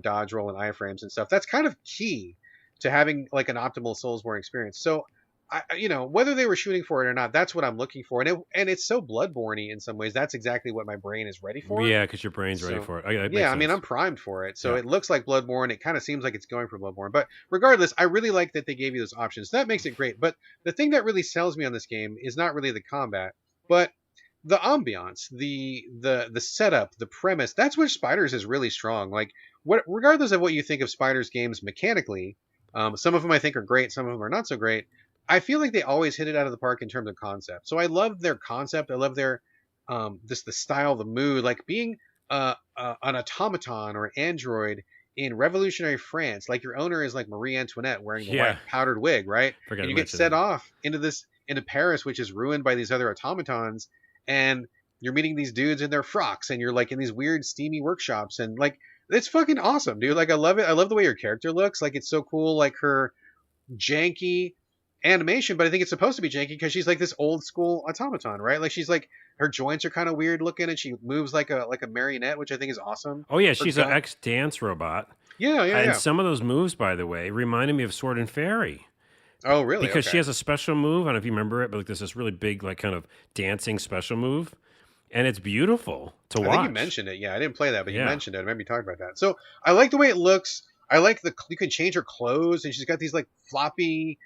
dodge roll and iframes and stuff. That's kind of key to having like an optimal Soulsborne experience. So whether they were shooting for it or not, that's what I'm looking for, and it's so Bloodborne-y in some ways. That's exactly what my brain is ready for. Yeah, because your brain's ready So, for it. Okay, that makes yeah, I mean, sense. I'm primed for it. So Yeah. it looks like Bloodborne. It kind of seems like it's going for Bloodborne. But regardless, I really like that they gave you those options. That makes it great. But the thing that really sells me on this game is not really the combat, but the ambiance, the setup, the premise. That's where Spiders is really strong. Like, regardless of what you think of Spiders games mechanically, some of them I think are great, some of them are not so great. I feel like they always hit it out of the park in terms of concept. So I love their concept. I love their just the style, the mood, like being an automaton or an android in revolutionary France. Like your owner is like Marie Antoinette wearing the Yeah. white powdered wig, right? Forgot And to you get mention set that. off into Paris, which is ruined by these other automatons, and you're meeting these dudes in their frocks, and you're like in these weird steamy workshops, and like it's fucking awesome, dude. Like I love it. I love the way your character looks. Like it's so cool. Like her janky animation, but I think it's supposed to be janky because she's like this old school automaton, right? Like she's like her joints are kind of weird looking, and she moves like a marionette, which I think is awesome. Oh yeah, Her she's an gun- ex-dance robot. yeah, yeah, And yeah. some of those moves, by the way, reminded me of Sword and Fairy. Oh, really? Because she Okay. has a special move. I don't know if you remember it, but like there's this really big, like kind of dancing special move. And it's beautiful to I watch. think you mentioned it. Yeah, I didn't play that, but you Yeah. mentioned it. I remember you talking about that. So I like the way it looks. I like you can change her clothes, and she's got these like floppy,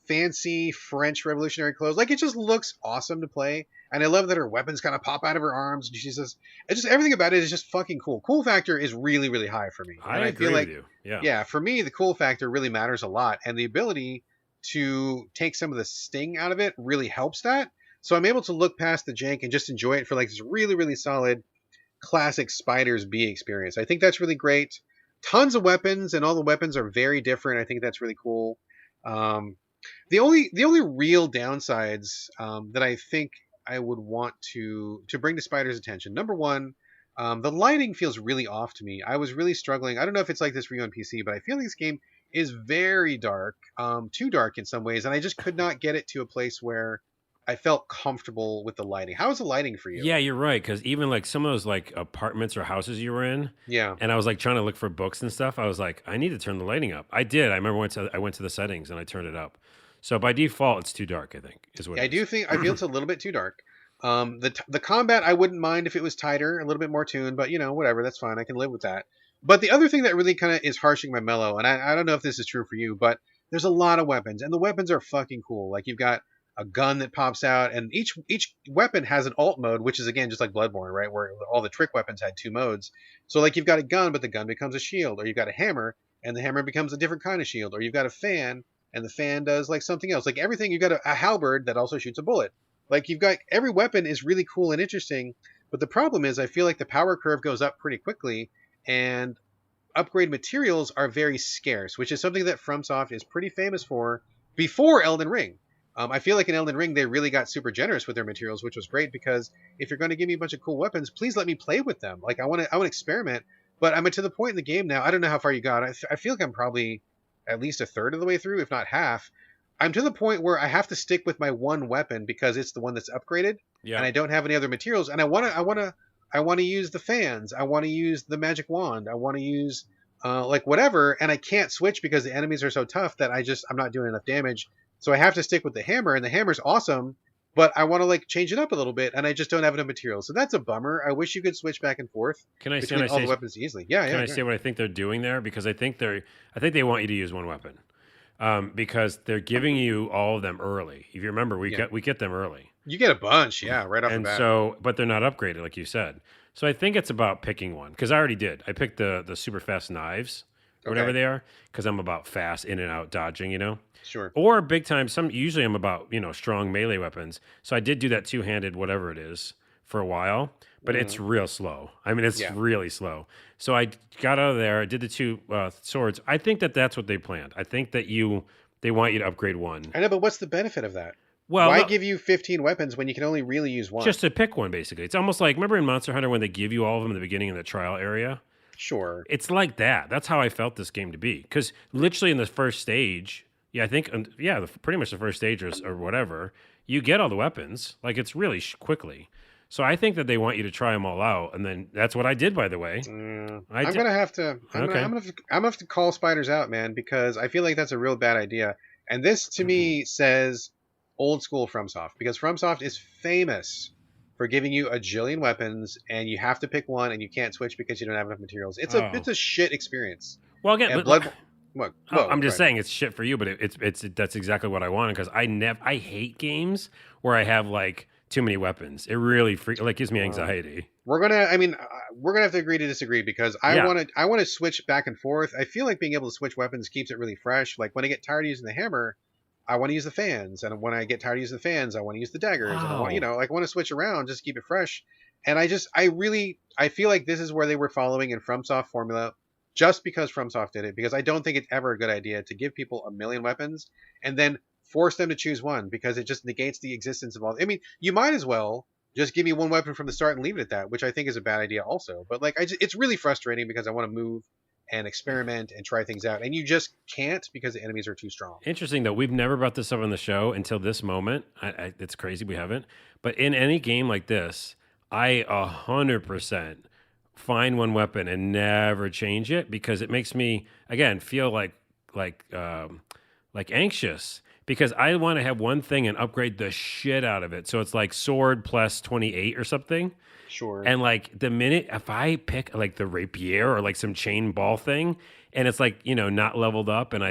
fancy French revolutionary clothes. Like it just looks awesome to play. And I love that her weapons kind of pop out of her arms. And she's just everything about it is just fucking cool. Cool factor is really, really high for me. I And agree feel like with you. Yeah. yeah, for me, the cool factor really matters a lot, and the ability to take some of the sting out of it really helps that. So I'm able to look past the jank and just enjoy it for like this really, really solid classic Spiders B experience. I think that's really great. Tons of weapons, and all the weapons are very different. I think that's really cool. Um, the only real downsides that I think I would want to bring to Spiders' attention. Number one, the lighting feels really off to me. I was really struggling. I don't know if it's like this for you on PC, but I feel like this game is very dark, too dark in some ways, and I just could not get it to a place where I felt comfortable with the lighting. How was the lighting for you? Yeah, you're right. Because even like some of those like apartments or houses you were in, Yeah. and I was like trying to look for books and stuff. I was like, I need to turn the lighting up. I did. I remember I went to the settings and I turned it up. So by default, it's too dark. I think is what Yeah, I it do is. think I feel it's a little bit too dark. The combat I wouldn't mind if it was tighter, a little bit more tuned, but whatever, that's fine. I can live with that. But the other thing that really kind of is harshing my mellow, and I don't know if this is true for you, but there's a lot of weapons, and the weapons are fucking cool. Like you've got a gun that pops out, and each weapon has an alt mode, which is again just like Bloodborne, right? Where all the trick weapons had two modes. So like you've got a gun, but the gun becomes a shield, or you've got a hammer, and the hammer becomes a different kind of shield, or you've got a fan, and the fan does like something else. Like everything, you've got a halberd that also shoots a bullet. Like you've got every weapon is really cool and interesting, but the problem is I feel like the power curve goes up pretty quickly, and upgrade materials are very scarce, which is something that FromSoft is pretty famous for before Elden Ring. I feel like in Elden Ring they really got super generous with their materials, which was great because if you're going to give me a bunch of cool weapons, please let me play with them. Like I want to experiment, but I'm to the point in the game now. I don't know how far you got. I feel like I'm probably at least a third of the way through, if not half. I'm to the point where I have to stick with my one weapon because it's the one that's upgraded, Yeah. and I don't have any other materials. And I want to use the fans. I want to use the magic wand. I want to use like whatever, and I can't switch because the enemies are so tough that I'm not doing enough damage. So I have to stick with the hammer, and the hammer's awesome, but I want to like change it up a little bit, and I just don't have enough material. So that's a bummer. I wish you could switch back and forth Can I between all the weapons easily. Yeah, Can yeah. I say what I think they're doing there? Because I think they want you to use one weapon, because they're giving you all of them early. If you remember, we get them early, You get a bunch, yeah, right off the and bat. so but they're not upgraded like you said. So I think it's about picking one because I already did. I picked the super fast knives or whatever Okay. they are because I'm about fast in and out dodging, Sure. or big time. Usually I'm about strong melee weapons. So I did do that two handed whatever it is for a while, but it's real slow. I mean, it's Yeah. really slow. So I got out of there. I did the two swords. I think that that's what they planned. I think that they want you to upgrade one. I know, but what's the benefit of that? Well, Why no, give you 15 weapons when you can only really use one? just to pick one, basically. It's almost like remember in Monster Hunter when they give you all of them in the beginning of the trial area. Sure. It's like that. That's how I felt this game to be. Because literally in the first stage, yeah, I think, pretty much the first stage or whatever, you get all the weapons. Like it's really quickly. So I think that they want you to try them all out, and then that's what I did. By the way, I'm gonna have to. Okay. I'm gonna have to call spiders out, man, because I feel like that's a real bad idea. And this to me says old school FromSoft, because FromSoft is famous for giving you a jillion weapons, and you have to pick one, and you can't switch because you don't have enough materials. It's Oh. a shit experience. Well, again, And but, Blood. What? I'm just right. saying it's shit for you, but it's that's exactly what I wanted because I hate games where I have like too many weapons. It really gives me anxiety. We're gonna. I mean, we're gonna have to agree to disagree because Yeah. I want to switch back and forth. I feel like being able to switch weapons keeps it really fresh. Like when I get tired of using the hammer, I want to use the fans, and when I get tired of using the fans, I want to use the daggers, and I want like I want to switch around just to keep it fresh. And I feel like this is where they were following in FromSoft formula, just because FromSoft did it. Because I don't think it's ever a good idea to give people a million weapons and then force them to choose one because it just negates the existence of all. I mean, you might as well just give me one weapon from the start and leave it at that, which I think is a bad idea also. But like, it's really frustrating because I want to move and experiment and try things out, and you just can't because the enemies are too strong. Interesting though, we've never brought this up on the show until this moment. It's crazy we haven't. But in any game like this, I 100% find one weapon and never change it because it makes me again feel like anxious because I want to have one thing and upgrade the shit out of it. So it's like sword plus 28 or something. Sure. And like the minute if I pick like the rapier or like some chain ball thing and it's like, not leveled up and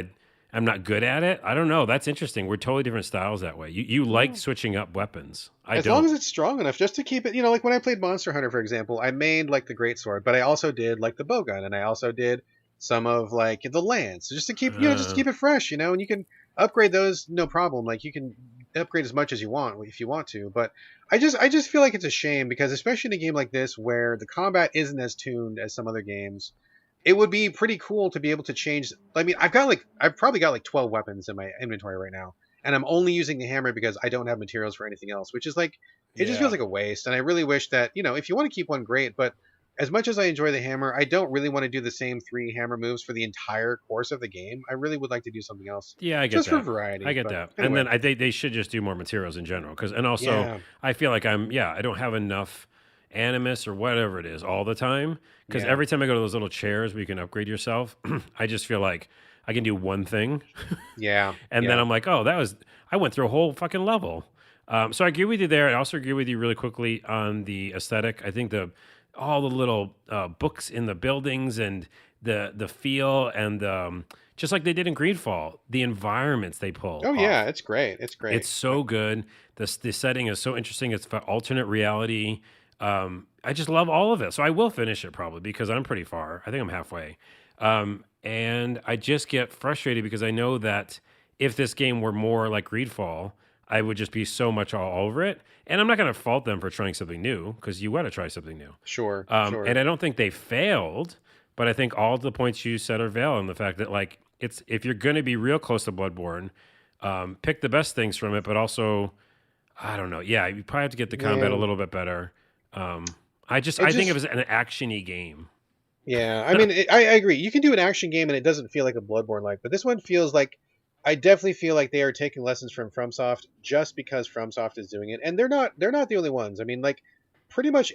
I'm not good at it. I don't know. That's interesting. We're totally different styles that way. You like switching up weapons. As long as it's strong enough, just to keep it, like when I played Monster Hunter, for example, I made like the great sword, but I also did like the bowgun, and I also did some of like the lance, just to keep, just to keep it fresh, and you can upgrade those no problem. Like you can upgrade as much as you want if you want to, but I just feel like it's a shame because especially in a game like this where the combat isn't as tuned as some other games, it would be pretty cool to be able to change. I mean, I've probably got like 12 weapons in my inventory right now, and I'm only using the hammer because I don't have materials for anything else, which is like, it just feels like a waste. And I really wish that, if you want to keep one, great, but as much as I enjoy the hammer, I don't really want to do the same 3 hammer moves for the entire course of the game. I really would like to do something else, Yeah, I get just for that. I variety. get But that. And anyway, then they should just do more materials in general and also yeah, I feel like I don't have enough animus or whatever it is all the time because yeah, every time I go to those little chairs where you can upgrade yourself, I just feel like I can do one thing yeah, and then yeah. I'm like, "Oh, I went through a whole fucking level." So I agree with you there. I also agree with you really quickly on the aesthetic. I think the all the little books in the buildings and the feel and just like they did in Greedfall, the environments they pull Oh yeah, off. it's great. It's It's great. so good. The setting is so interesting. It's for alternate reality. I just love all of it. So I will finish it probably because I'm pretty far. I think I'm halfway. And I just get frustrated because I know that if this game were more like Greedfall, I would just be so much all over it. And I'm not going to fault them for trying something new because you want to try something new. Sure, And sure. I don't think they failed, but I think all the points you said are valid. And the fact that like it's if you're going to be real close to Bloodborne, pick the best things from it, but also I don't know. Yeah, you probably have to get the combat a Yeah, little bit better. it I think it just was an actiony game. yeah. I mean, I agree. You can do an action game and it doesn't feel like a Bloodborne like, but this one feels like I definitely feel like they are taking lessons from FromSoft just because FromSoft is doing it, and they're not the only ones. I mean, like pretty much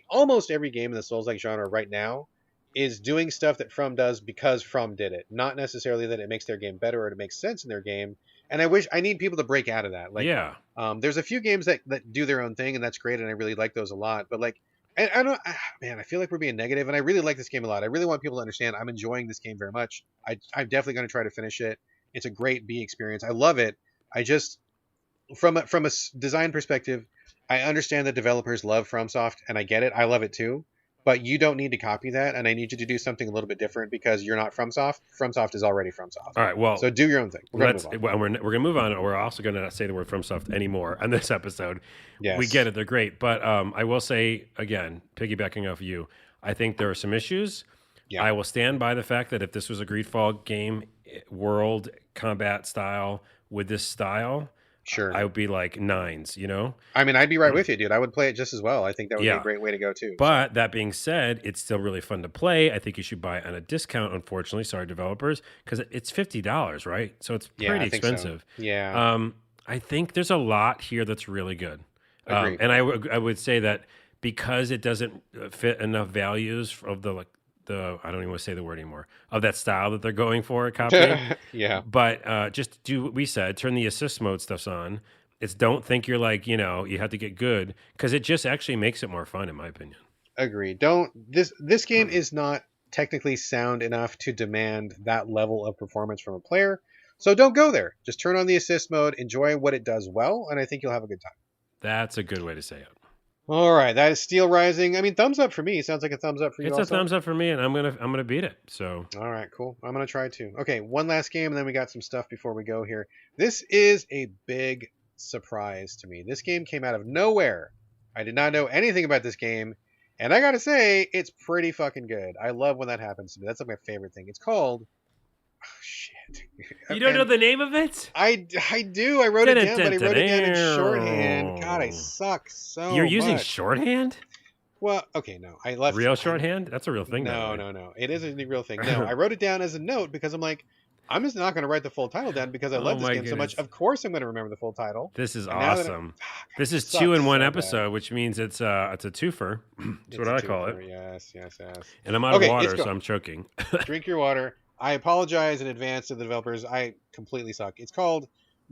almost every game in the Souls-like genre right now is doing stuff that From does because From did it, not necessarily that it makes their game better or it makes sense in their game. And I need people to break out of that. Like, Yeah, there's a few games that do their own thing, and that's great, and I really like those a lot. But like, and I don't, man, I feel like we're being negative, and I really like this game a lot. I really want people to understand I'm enjoying this game very much. I'm definitely going to try to finish it. It's a great B experience. I love it. I just, from a design perspective, I understand that developers love FromSoft, and I get it. I love it too. But you don't need to copy that, and I need you to do something a little bit different because you're not FromSoft. FromSoft is already FromSoft. all right. Well, So do your own thing. We're gonna move on. we're gonna move on. We're also gonna not say the word FromSoft anymore on this episode. We get Yes. it; they're great, but I will say again, piggybacking off you, I think there are some issues. Yeah. I will stand by the fact that if this was a Greedfall game, world combat style with this style, Sure. I would be like nines. You know? I mean, I'd be right with you, dude. I would play it just as well. I think that would be a Yeah. great way to go too. So But that being said, it's still really fun to play. I think you should buy it on a discount. Unfortunately, sorry developers, because it's $50, right? So it's yeah, pretty I think so. expensive. Yeah. I think there's a lot here that's really good, Agreed. and I would say that because it doesn't fit enough values of the I don't even want to say the word anymore of that style that they're going for copying. Yeah. But just do what we said. Turn the assist mode stuffs on. It's don't think you're like you have to get good because it just actually makes it more fun in my opinion. Agreed. Don't this game is not technically sound enough to demand that level of performance from a player. So don't go there. Just turn on the assist mode, enjoy what it does well, and I think you'll have a good time. That's a good way to say it. All right, that is Steelrising. I mean, thumbs up for me. Sounds like a thumbs up for you It's a also. thumbs up for me, and I'm gonna beat it. So All right, cool. I'm gonna try too. Okay, one last game, and then we got some stuff before we go here. This is a big surprise to me. This game came out of nowhere. I did not know anything about this game, and I gotta say, it's pretty fucking good. I love when that happens to me. That's like my favorite thing. It's called. Oh, shit. you don't know And the name of it? I do. I wrote it down, but I wrote it down in shorthand. God, I suck so You're using much. shorthand? Well, okay, no. I left Real shorthand? That's a real thing. No, no, no. It isn't a real thing. No, I wrote it down as a note because I'm like, I'm just not going to write the full title down because I Oh love this my game so much. goodness. Of course, I'm going to remember the full title. This is And now that awesome. God, This it is sucks 2 in one so bad. episode, which means it's a twofer. That's It's what a I call twofer. it. Yes, yes, yes. And I'm out Okay, of it's water, go. so I'm choking. Drink your water. I apologize in advance to the developers. I completely suck. It's called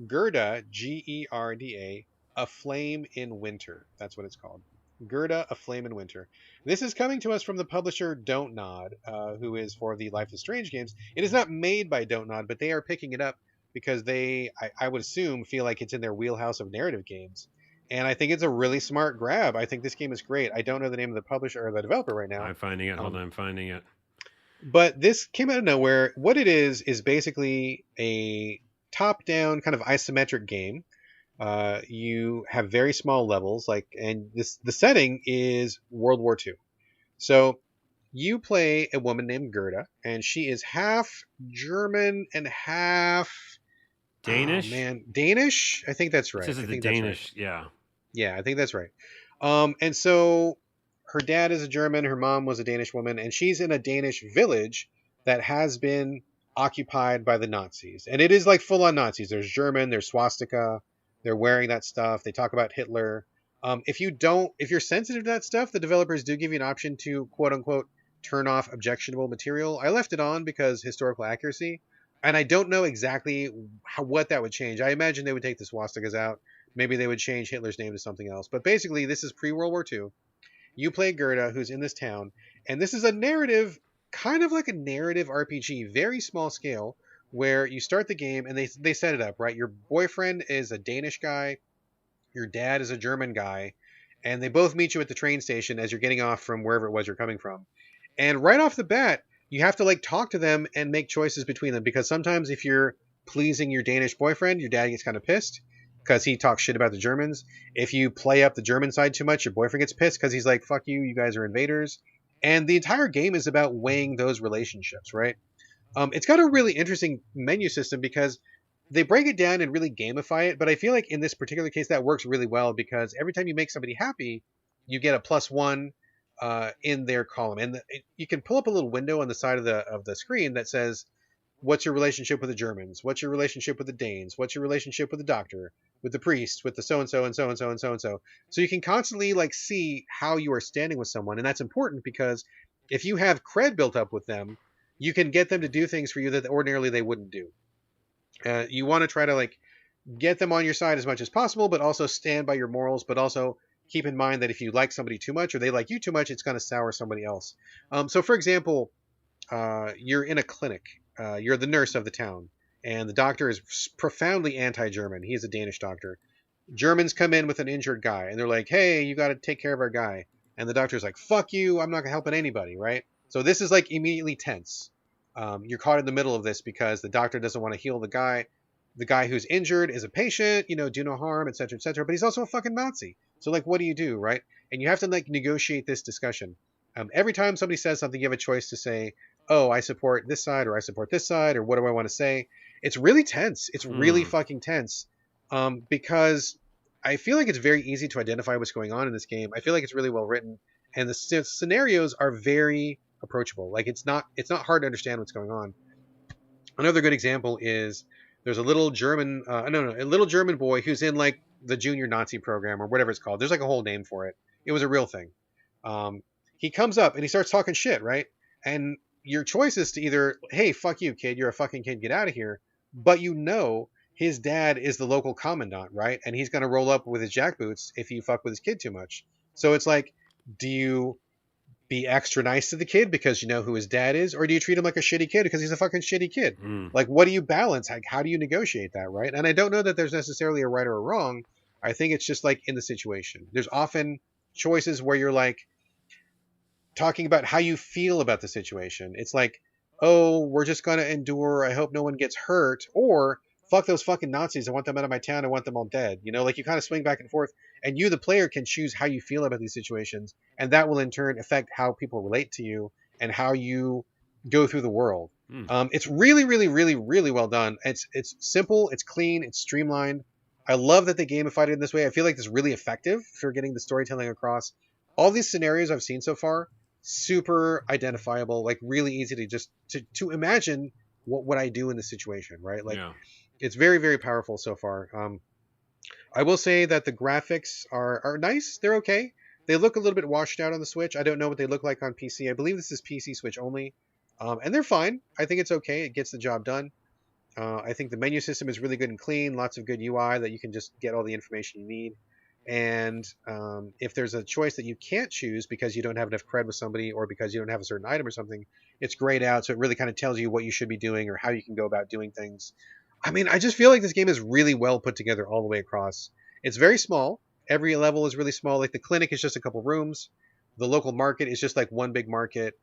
Gerda, Gerda, A Flame in Winter. That's what it's called. Gerda, A Flame in Winter. This is coming to us from the publisher Don't Nod, who is for the Life is Strange games. It is not made by Don't Nod, but they are picking it up because I would assume, feel like it's in their wheelhouse of narrative games. And I think it's a really smart grab. I think this game is great. I don't know the name of the publisher or the developer right now. I'm finding it. Hold on, I'm finding it. But this came out of nowhere. What it is basically a top-down kind of isometric game. You have very small levels, and the setting is World War II. So you play a woman named Gerda, and she is half German and half Danish? Oh, man, Danish. I think that's right. This is I the think that's right. Danish. Yeah. Yeah, I think that's right. And so her dad is a German, her mom was a Danish woman, and she's in a Danish village that has been occupied by the Nazis. And it is like full on Nazis. There's German, there's swastika, they're wearing that stuff. They talk about Hitler. If you're sensitive to that stuff, the developers do give you an option to quote unquote turn off objectionable material. I left it on because historical accuracy, and I don't know exactly what that would change. I imagine they would take the swastikas out. Maybe they would change Hitler's name to something else. But basically, this is pre-World War II. You play Gerda, who's in this town, and this is a narrative, kind of like a narrative RPG, very small scale, where you start the game and they set it up, right? Your boyfriend is a Danish guy, your dad is a German guy, and they both meet you at the train station as you're getting off from wherever it was you're coming from. And right off the bat, you have to like talk to them and make choices between them, because sometimes if you're pleasing your Danish boyfriend, your dad gets kind of pissed because he talks shit about the Germans. If you play up the German side too much, your boyfriend gets pissed because he's like, fuck you, you guys are invaders. And the entire game is about weighing those relationships, right? It's got a really interesting menu system because they break it down and really gamify it. But I feel like in this particular case, that works really well because every time you make somebody happy, you get a +1 in their column. And you can pull up a little window on the side of the screen that says, what's your relationship with the Germans? What's your relationship with the Danes? What's your relationship with the doctor, with the priest, with the so-and-so and so-and-so and so-and-so? So you can constantly like see how you are standing with someone. And that's important because if you have cred built up with them, you can get them to do things for you that ordinarily they wouldn't do. You want to try to like get them on your side as much as possible, but also stand by your morals, but also keep in mind that if you like somebody too much or they like you too much, it's going to sour somebody else. So for example, you're in a clinic. You're the nurse of the town, and the doctor is profoundly anti-German. He is a Danish doctor. Germans come in with an injured guy, and they're like, hey, you got to take care of our guy. And the doctor's like, fuck you, I'm not helping anybody, right? So this is like immediately tense. You're caught in the middle of this because the doctor doesn't want to heal the guy. The guy who's injured is a patient, do no harm, etc., etc. But he's also a fucking Nazi. So like, what do you do, right? And you have to like negotiate this discussion. Every time somebody says something, you have a choice to say, oh, I support this side or I support this side, or what do I want to say? It's really tense. It's really fucking tense because I feel like it's very easy to identify what's going on in this game. I feel like it's really well written, and the scenarios are very approachable. Like it's not hard to understand what's going on. Another good example is there's a little German, a little German boy who's in like the junior Nazi program or whatever it's called. There's like a whole name for it. It was a real thing. He comes up and he starts talking shit, right? And your choice is to either, hey, fuck you, kid, you're a fucking kid, get out of here. But his dad is the local commandant, right? And he's going to roll up with his jackboots if you fuck with his kid too much. So it's like, do you be extra nice to the kid because you know who his dad is? Or do you treat him like a shitty kid because he's a fucking shitty kid? Like, what do you balance? Like, how do you negotiate that, right? And I don't know that there's necessarily a right or a wrong. I think it's just like in the situation. There's often choices where you're like, talking about how you feel about the situation. It's like, oh, we're just going to endure. I hope no one gets hurt. Or fuck those fucking Nazis. I want them out of my town. I want them all dead. Like you kind of swing back and forth. And you, the player, can choose how you feel about these situations. And that will in turn affect how people relate to you and how you go through the world. It's really, really, really, really well done. It's simple. It's clean. It's streamlined. I love that they gamified it in this way. I feel like it's really effective for getting the storytelling across. All these scenarios I've seen so far, super identifiable, like really easy to just to imagine what would I do in this situation, right? Like It's very, very powerful so far. I will say that the graphics are nice. They're okay. They look a little bit washed out on the Switch. I don't know what they look like on PC. I believe this is PC Switch only. And they're fine. I think it's okay. It gets the job done. I think the menu system is really good and clean. Lots of good UI that you can just get all the information you need. And if there's a choice that you can't choose because you don't have enough cred with somebody or because you don't have a certain item or something, it's grayed out. So it really kind of tells you what you should be doing or how you can go about doing things. I mean, I just feel like this game is really well put together all the way across. It's very small. Every level is really small. Like the clinic is just a couple rooms. The local market is just like one big market.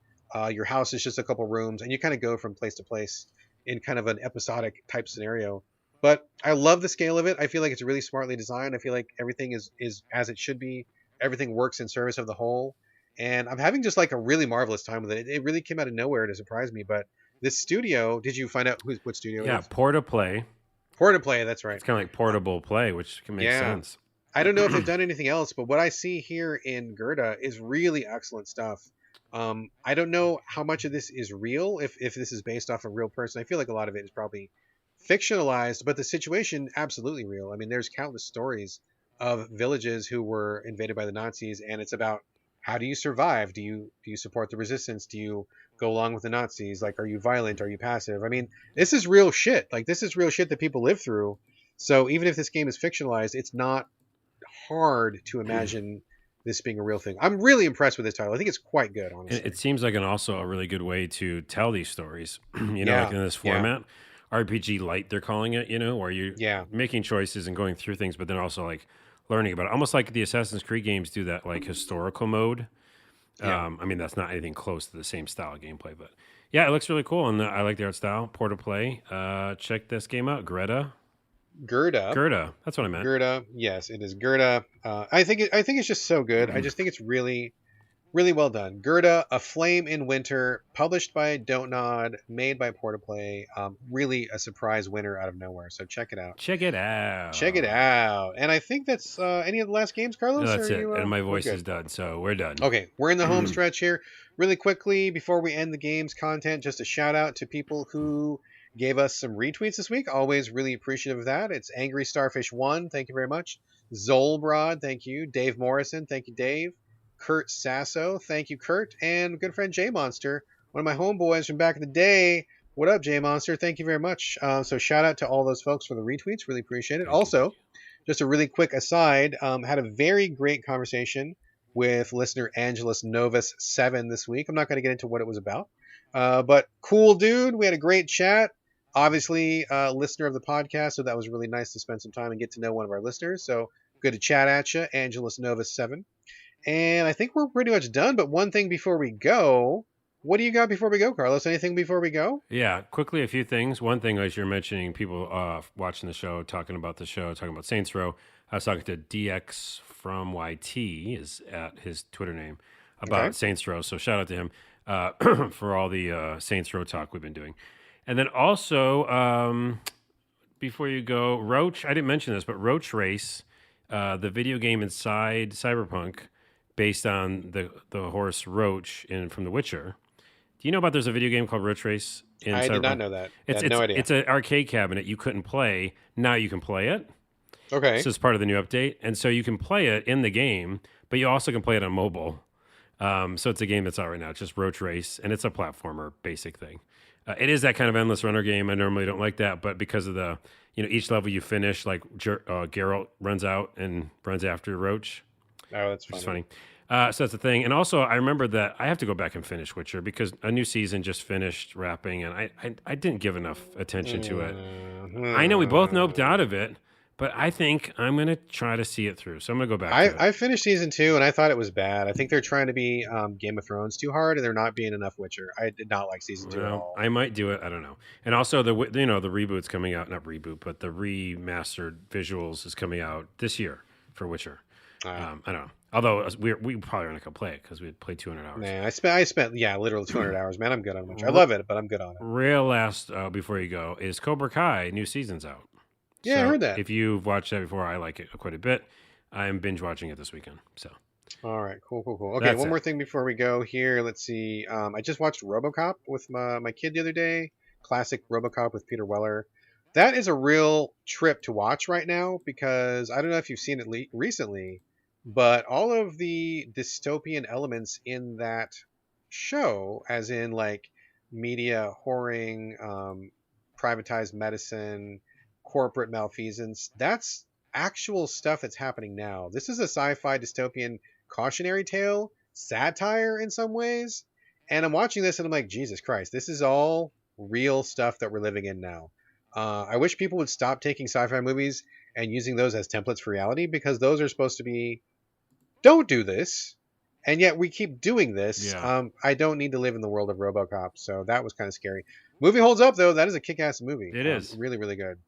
Your house is just a couple rooms. And you kind of go from place to place in kind of an episodic type scenario. But I love the scale of it. I feel like it's really smartly designed. I feel like everything is as it should be. Everything works in service of the whole. And I'm having just like a really marvelous time with it. It really came out of nowhere to surprise me. But this studio, did you find out what studio it is? Yeah, Port-a-Play. Port-a-Play, that's right. It's kind of like portable play, which can make sense. I don't know if they've done anything else, but what I see here in Gerda is really excellent stuff. I don't know how much of this is real, if this is based off a real person. I feel like a lot of it is probably fictionalized, but the situation absolutely real. I mean, there's countless stories of villages who were invaded by the Nazis, and it's about how do you survive? Do you support the resistance? Do you go along with the Nazis? Like, are you violent? Are you passive? I mean, this is real shit. Like, this is real shit that people live through. So even if this game is fictionalized, it's not hard to imagine this being a real thing. I'm really impressed with this title. I think it's quite good, honestly. It seems like also a really good way to tell these stories. Yeah, like in this format, RPG light, they're calling it. Where you're yeah, making choices and going through things, but then also like learning about it. Almost like the Assassin's Creed games do that, like historical mode. yeah. I mean, that's not anything close to the same style of gameplay, but yeah, it looks really cool, and I like the art style. Port to play. Check this game out, Greta. Gerda. Gerda. That's what I meant. Gerda. Yes, it is Gerda. I think it's just so good. I just think it's really, really well done. Gerda, A Flame in Winter, published by Don't Nod, made by Portaplay. Really a surprise winner out of nowhere. So check it out. Check it out. Check it out. And I think that's any of the last games, Carlos. No, that's it. You, and my voice is done, so we're done. Okay, we're in the home stretch here. Really quickly, before we end the game's content, just a shout out to people who gave us some retweets this week. Always really appreciative of that. It's Angry Starfish 1, thank you very much. Zolbrod, thank you. Dave Morrison, thank you, Dave. Kurt Sasso, thank you, Kurt. And good friend J Monster, one of my homeboys from back in the day. What up, J Monster? Thank you very much. So shout out to all those folks for the retweets. Really appreciate it. Also, just a really quick aside, had a very great conversation with listener Angelus Novus 7 this week. I'm not going to get into what it was about, but cool dude. We had a great chat. Obviously, listener of the podcast, so that was really nice to spend some time and get to know one of our listeners. So good to chat at you, Angelus Novus 7. And I think we're pretty much done. But one thing before we go, what do you got before we go, Carlos? Anything before we go? Yeah, quickly a few things. One thing, as you're mentioning, people watching the show, talking about the show, talking about Saints Row. I was talking to DX from YT is at his Twitter name about Saints Row. So shout out to him for all the Saints Row talk we've been doing. And then also, before you go, Roach, I didn't mention this, but Roach Race, the video game inside Cyberpunk, based on the horse Roach from The Witcher. Do you know about there's a video game called Roach Race in Cyberpunk? I did not know that. I had no idea. It's an arcade cabinet you couldn't play. Now you can play it. Okay. So it's part of the new update. And so you can play it in the game, but you also can play it on mobile. So it's a game that's out right now. It's just Roach Race, and it's a platformer basic thing. It is that kind of endless runner game. I normally don't like that, but because of the, each level you finish, like Geralt runs out and runs after Roach. Oh, that's funny. It's funny. So that's the thing. And also, I remember that I have to go back and finish Witcher because a new season just finished wrapping, and I didn't give enough attention to it. I know we both noped out of it, but I think I'm going to try to see it through. So I'm going to go back to it. I finished season 2, and I thought it was bad. I think they're trying to be Game of Thrones too hard, and they're not being enough Witcher. I did not like season 2 at all. I might do it. I don't know. And also, the reboot's coming out. Not reboot, but the remastered visuals is coming out this year for Witcher. I don't know. Although we probably aren't going to play it because we played 200 hours. Man, I spent literally 200 hours. Man, I'm good on Witcher. I love it, but I'm good on it. Real last before you go is Cobra Kai. New season's out. Yeah, so I heard that. If you've watched that before, I like it quite a bit. I'm binge watching it this weekend. So. All right, cool. Okay, one more thing before we go here. Let's see. I just watched RoboCop with my kid the other day. Classic RoboCop with Peter Weller. That is a real trip to watch right now because I don't know if you've seen it recently, but all of the dystopian elements in that show, as in like media whoring, privatized medicine, corporate malfeasance, that's actual stuff that's happening now. This is a sci-fi dystopian cautionary tale, satire in some ways. And I'm watching this and I'm like, Jesus Christ, this is all real stuff that we're living in now. I wish people would stop taking sci-fi movies and using those as templates for reality because those are supposed to be, don't do this. And yet we keep doing this. Yeah. I don't need to live in the world of RoboCop. So that was kind of scary. Movie holds up, though. That is a kick-ass movie. It is. Really, really good.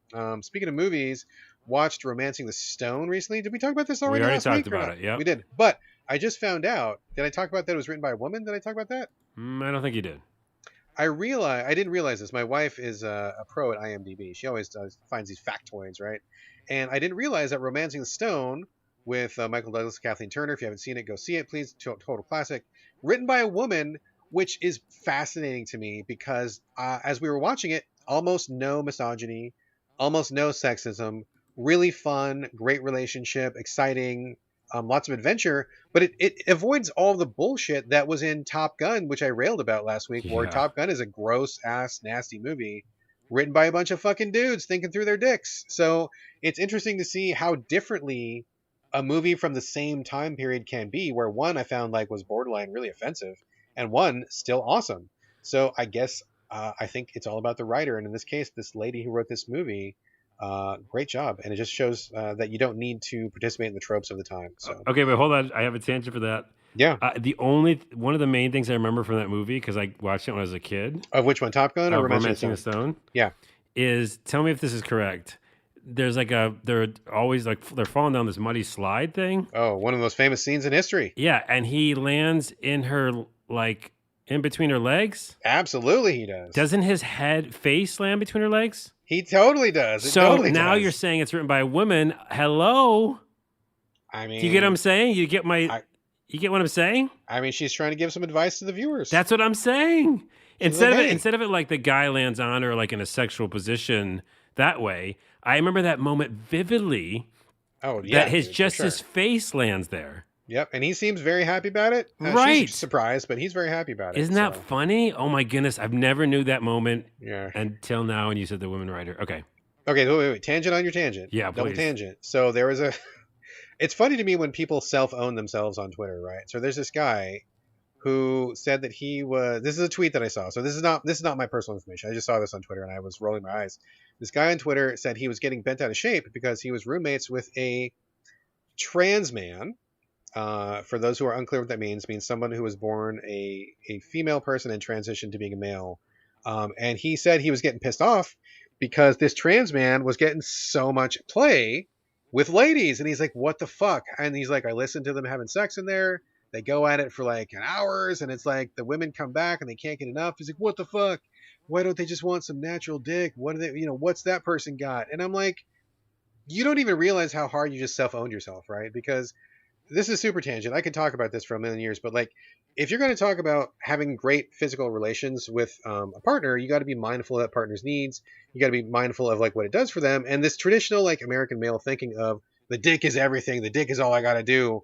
Speaking of movies, watched Romancing the Stone recently. Did we talk about this already? We already last talked week about it, yeah. We did. But I just found out. Did I talk about that it was written by a woman? Did I talk about that? I don't think you did. I didn't realize this. My wife is a pro at IMDb. She always finds these factoids, right? And I didn't realize that Romancing the Stone with Michael Douglas and Kathleen Turner. If you haven't seen it, go see it, please. Total classic. Written by a woman, which is fascinating to me because as we were watching it, almost no misogyny, almost no sexism, really fun, great relationship, exciting, lots of adventure, but it avoids all the bullshit that was in Top Gun, which I railed about last week, where Yeah. Top Gun is a gross ass, nasty movie written by a bunch of fucking dudes thinking through their dicks. So it's interesting to see how differently a movie from the same time period can be, where one I found like was borderline really offensive and one still awesome. So I guess I think it's all about the writer, and in this case, this lady who wrote this movie, great job, and it just shows that you don't need to participate in the tropes of the time. So Okay, but hold on. I have a tangent for that. yeah, The only one of the main things I remember from that movie, because I watched it when I was a kid, of which one, Top Gun or Romancing the Stone? Stone, Yeah. is, tell me if this is correct. There's like they're always like they're falling down this muddy slide thing. Oh, one of the most famous scenes in history. Yeah, and he lands in her, like, in between her legs. Absolutely, he does. Doesn't his face land between her legs? He totally does. It So totally now does. you're saying it's written by a woman. Hello. I mean, Do you get what I'm saying? You get you get what I'm saying? I mean, she's trying to give some advice to the viewers. That's what I'm saying. Instead Hey. of it like the guy lands on her like in a sexual position that way, I remember that moment vividly. Oh yeah, That dude, just for sure. his face lands there. Yep, and he seems very happy about it. Right. She's surprised, but he's very happy about it. Isn't that so, funny? Oh my goodness, I've never knew that moment yeah. until now. And you said the women writer. Okay. Okay, wait. Tangent on your tangent. Yeah, Double please. tangent. So there was a. It's funny to me when people self-own themselves on Twitter, right? So there's this guy who said that he was. This is a tweet that I saw. So this is not my personal information. I just saw this on Twitter and I was rolling my eyes. This guy on Twitter said he was getting bent out of shape because he was roommates with a trans man. For those who are unclear what that means someone who was born a female person and transitioned to being a male. And he said he was getting pissed off because this trans man was getting so much play with ladies. And he's like, what the fuck? And he's like, I listened to them having sex in there. They go at it for like an hours. And it's like the women come back and they can't get enough. He's like, what the fuck? Why don't they just want some natural dick? What do they, what's that person got? And I'm like, you don't even realize how hard you just self-owned yourself, right? Because this is super tangent. I could talk about this for a million years, but like, if you're going to talk about having great physical relations with a partner, you got to be mindful of that partner's needs. You got to be mindful of like what it does for them. And this traditional like American male thinking of the dick is everything, the dick is all I got to do.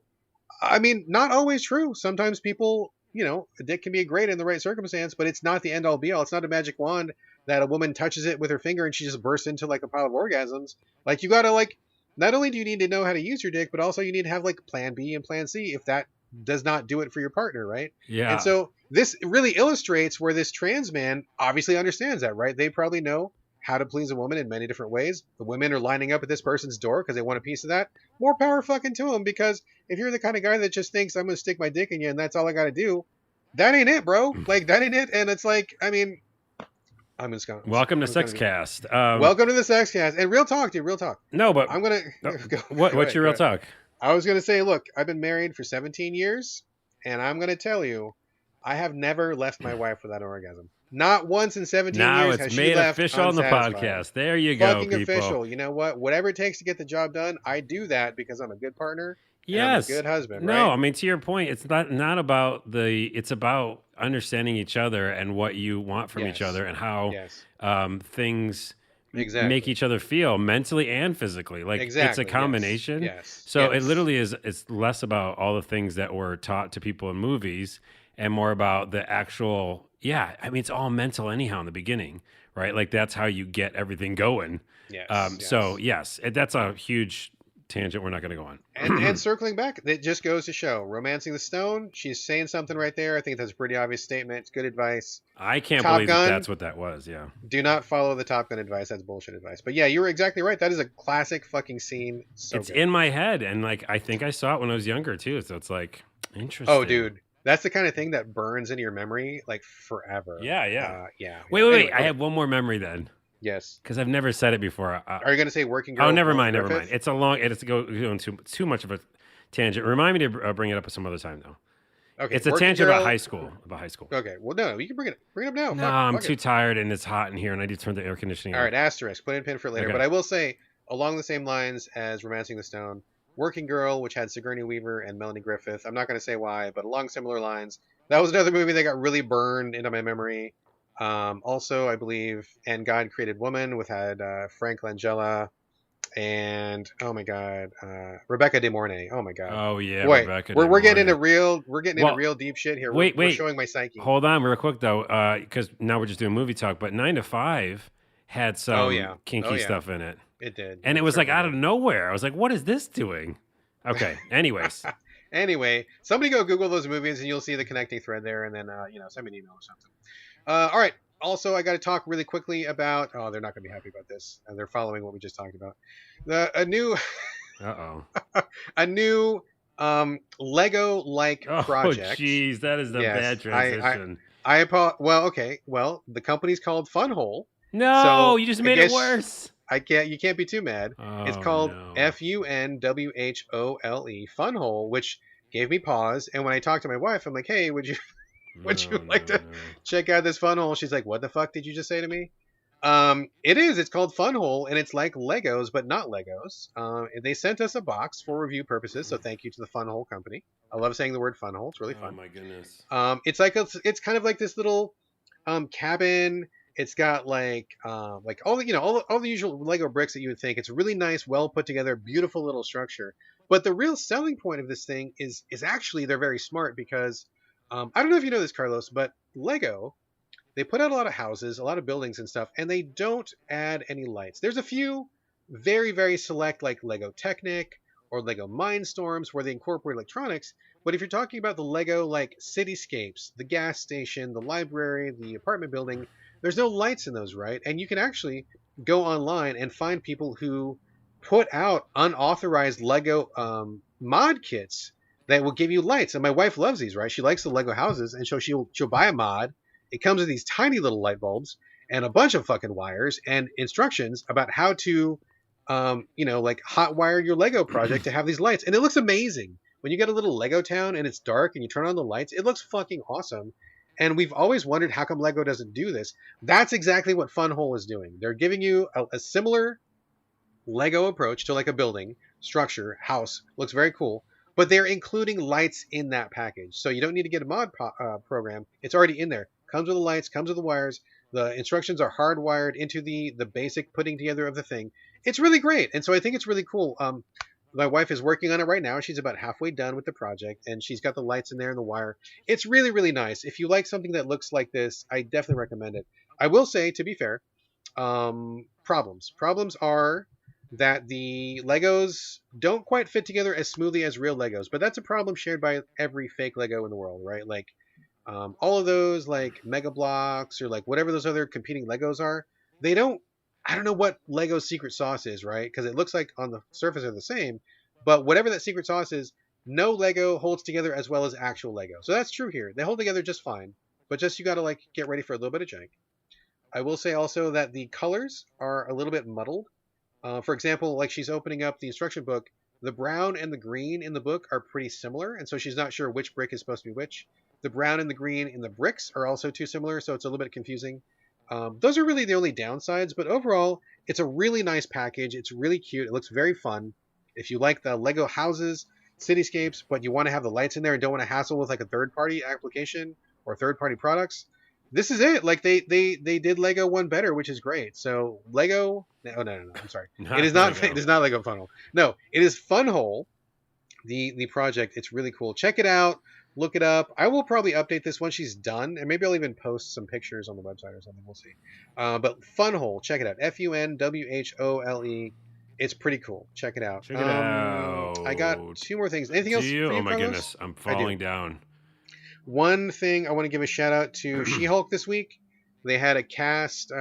I mean, not always true. Sometimes people, a dick can be great in the right circumstance, but it's not the end all be all. It's not a magic wand that a woman touches it with her finger and she just bursts into like a pile of orgasms. Like you got to like, not only do you need to know how to use your dick, but also you need to have like plan B and plan C if that does not do it for your partner, right? Yeah. And so this really illustrates where this trans man obviously understands that, right? They probably know how to please a woman in many different ways. The women are lining up at this person's door because they want a piece of that. More power fucking to them, because if you're the kind of guy that just thinks I'm going to stick my dick in you and that's all I got to do, that ain't it, bro. Like that ain't it. And it's like, I mean, I'm just going. Welcome to Sexcast. Welcome to the Sexcast. And real talk, dude. Real talk. No, but I'm gonna. What's your real talk? I was gonna say, look, I've been married for 17 years, and I'm gonna tell you, I have never left my wife without an orgasm. Not once in 17 now years it's has made she left official on the unsatisfied. podcast. There you go, Fucking people. official. You know what? Whatever it takes to get the job done, I do that because I'm a good partner. Yes. And I'm a good husband. No, right? I mean, to your point, it's not about it's about understanding each other and what you want from each Yes. other and how Yes. Things Exactly. make each other feel mentally and physically. Like Exactly. it's a combination. Yes. So Yes. it literally is. It's less about all the things that were taught to people in movies and more about the actual. Yeah, I mean, it's all mental anyhow in the beginning, right? Like that's how you get everything going. Yes. So yes, that's a huge tangent we're not going to go on. And circling back, it just goes to show, Romancing the Stone, she's saying something right there. I think that's a pretty obvious statement. It's good advice. I can't Top believe Gun. that's what that was. Yeah. Do not follow the Top Gun advice. That's bullshit advice. But yeah, you were exactly right. That is a classic fucking scene. So It's good. in my head, and like I think I saw it when I was younger too. So it's like interesting. Oh, dude. That's the kind of thing that burns into your memory like forever. Yeah. Yeah. Wait. Anyway, I have one more memory then, Yes. because I've never said it before. Are you going to say Working Girl? Oh, never Roland mind. Griffith? It's a long. It's going too much of a tangent. Remind me to bring it up some other time though. Okay. It's a Working tangent Girl- about high school. Okay. Well, no, you can bring it up now. No, Fuck, I'm fuck too it. tired and it's hot in here, and I need to turn the air conditioning All on. right, asterisk. Put in pin for later. Okay. But I will say, along the same lines as Romancing the Stone, Working Girl, which had Sigourney Weaver and Melanie Griffith. I'm not going to say why, but along similar lines. That was another movie that got really burned into my memory. Also, I believe, And God Created Woman, with had Frank Langella and oh my god, Rebecca De Mornay. Oh my god, Oh yeah, boy, Rebecca De we're getting into Mornay. real deep shit here. We're, Wait, we're wait. showing my psyche. Hold on real quick though, because now we're just doing movie talk. But 9 to 5 had Oh some yeah, oh kinky yeah, stuff in it, it did. and it It was like certainly out of did. nowhere. I was like, "What is this doing?" Okay. Anyways, Anyway, somebody go Google those movies and you'll see the connecting thread there, and then send me an email or something. All right. Also, I got to talk really quickly about. Oh, they're not going to be happy about this. They're following what we just talked about. A new uh-oh. a new Lego like Oh, project. jeez, that is a Yes, bad transition. well, okay. Well, the company's called Funhole, No, so you just I made it guess worse. I can't. You can't be too mad. It's Oh called no. Funwhole, Funhole, which gave me pause. And when I talked to my wife, I'm like, "Hey, would you No, like no, to no. check out this Funhole?" She's like, "What the fuck did you just say to me?" It is. It's called Funhole, and it's like Legos, but not Legos. They sent us a box for review purposes, so thank you to the Funhole company. I love saying the word Funhole. It's really Oh fun. my goodness. It's kind of like this little cabin. It's got like all the all the usual Lego bricks that you would think. It's a really nice, well put together, beautiful little structure. But the real selling point of this thing is actually they're very smart because I don't know if you know this, Carlos, but Lego, they put out a lot of houses, a lot of buildings and stuff, and they don't add any lights. There's a few very, very select, like Lego Technic or Lego Mindstorms, where they incorporate electronics. But if you're talking about the Lego, like cityscapes, the gas station, the library, the apartment building, there's no lights in those, right? And you can actually go online and find people who put out unauthorized Lego mod kits that will give you lights. And my wife loves these, right? She likes the Lego houses, and so she'll buy a mod. It comes with these tiny little light bulbs and a bunch of fucking wires and instructions about how to, like hot wire your Lego project to have these lights. And it looks amazing. When you get a little Lego town and it's dark and you turn on the lights, it looks fucking awesome. And we've always wondered how come Lego doesn't do this. That's exactly what Funhole is doing. They're giving you a similar Lego approach to like a building, structure, house. Looks very cool. But they're including lights in that package. So you don't need to get a mod program. It's already in there. Comes with the lights, comes with the wires. The instructions are hardwired into the basic putting together of the thing. It's really great. And so I think it's really cool. My wife is working on it right now. She's about halfway done with the project, and she's got the lights in there and the wire. It's really, really nice. If you like something that looks like this, I definitely recommend it. I will say, to be fair, problems. Problems are that the Legos don't quite fit together as smoothly as real Legos, but that's a problem shared by every fake Lego in the world, right? Like all of those like Mega Blocks or like whatever those other competing Legos are, they don't. I don't know what Lego's secret sauce is, right? Because it looks like on the surface they're the same, but whatever that secret sauce is, no Lego holds together as well as actual Lego. So that's true here. They hold together just fine, but just you got to like get ready for a little bit of jank. I will say also that the colors are a little bit muddled. For example, like she's opening up the instruction book, the brown and the green in the book are pretty similar, and so she's not sure which brick is supposed to be which. The brown and the green in the bricks are also too similar, so it's a little bit confusing. Those are really the only downsides, but overall, it's a really nice package. It's really cute. It looks very fun. If you like the Lego houses, cityscapes, but you want to have the lights in there and don't want to hassle with like a third-party application or third-party products, this is it. Like they did Lego one better, which is great. So Lego, no, I'm sorry. It Not is not Lego. it is not Lego Funhole. No, it is Funhole. The project. It's really cool. Check it out. Look it up. I will probably update this once she's done, and maybe I'll even post some pictures on the website or something. We'll see. But Funhole, check it out. Funwhole. It's pretty cool. Check it out. Check it I got out. two more things. Anything Do else you? for Oh you, my Carlos? goodness, I'm I do. falling down. One thing I want to give a shout out to She-Hulk this week. They had a cast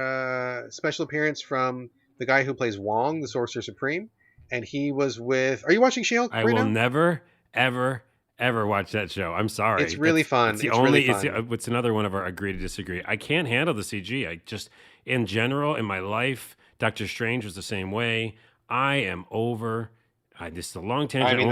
special appearance from the guy who plays Wong, the Sorcerer Supreme, and he was with. Are you watching She-Hulk I right will now? never, ever watch that show. I'm sorry. It's really fun. It's the It's only. really fun. It's another one of our agree to disagree. I can't handle the CG. I just, in general, in my life, Doctor Strange was the same way. I am over. This is a long tangent. I mean,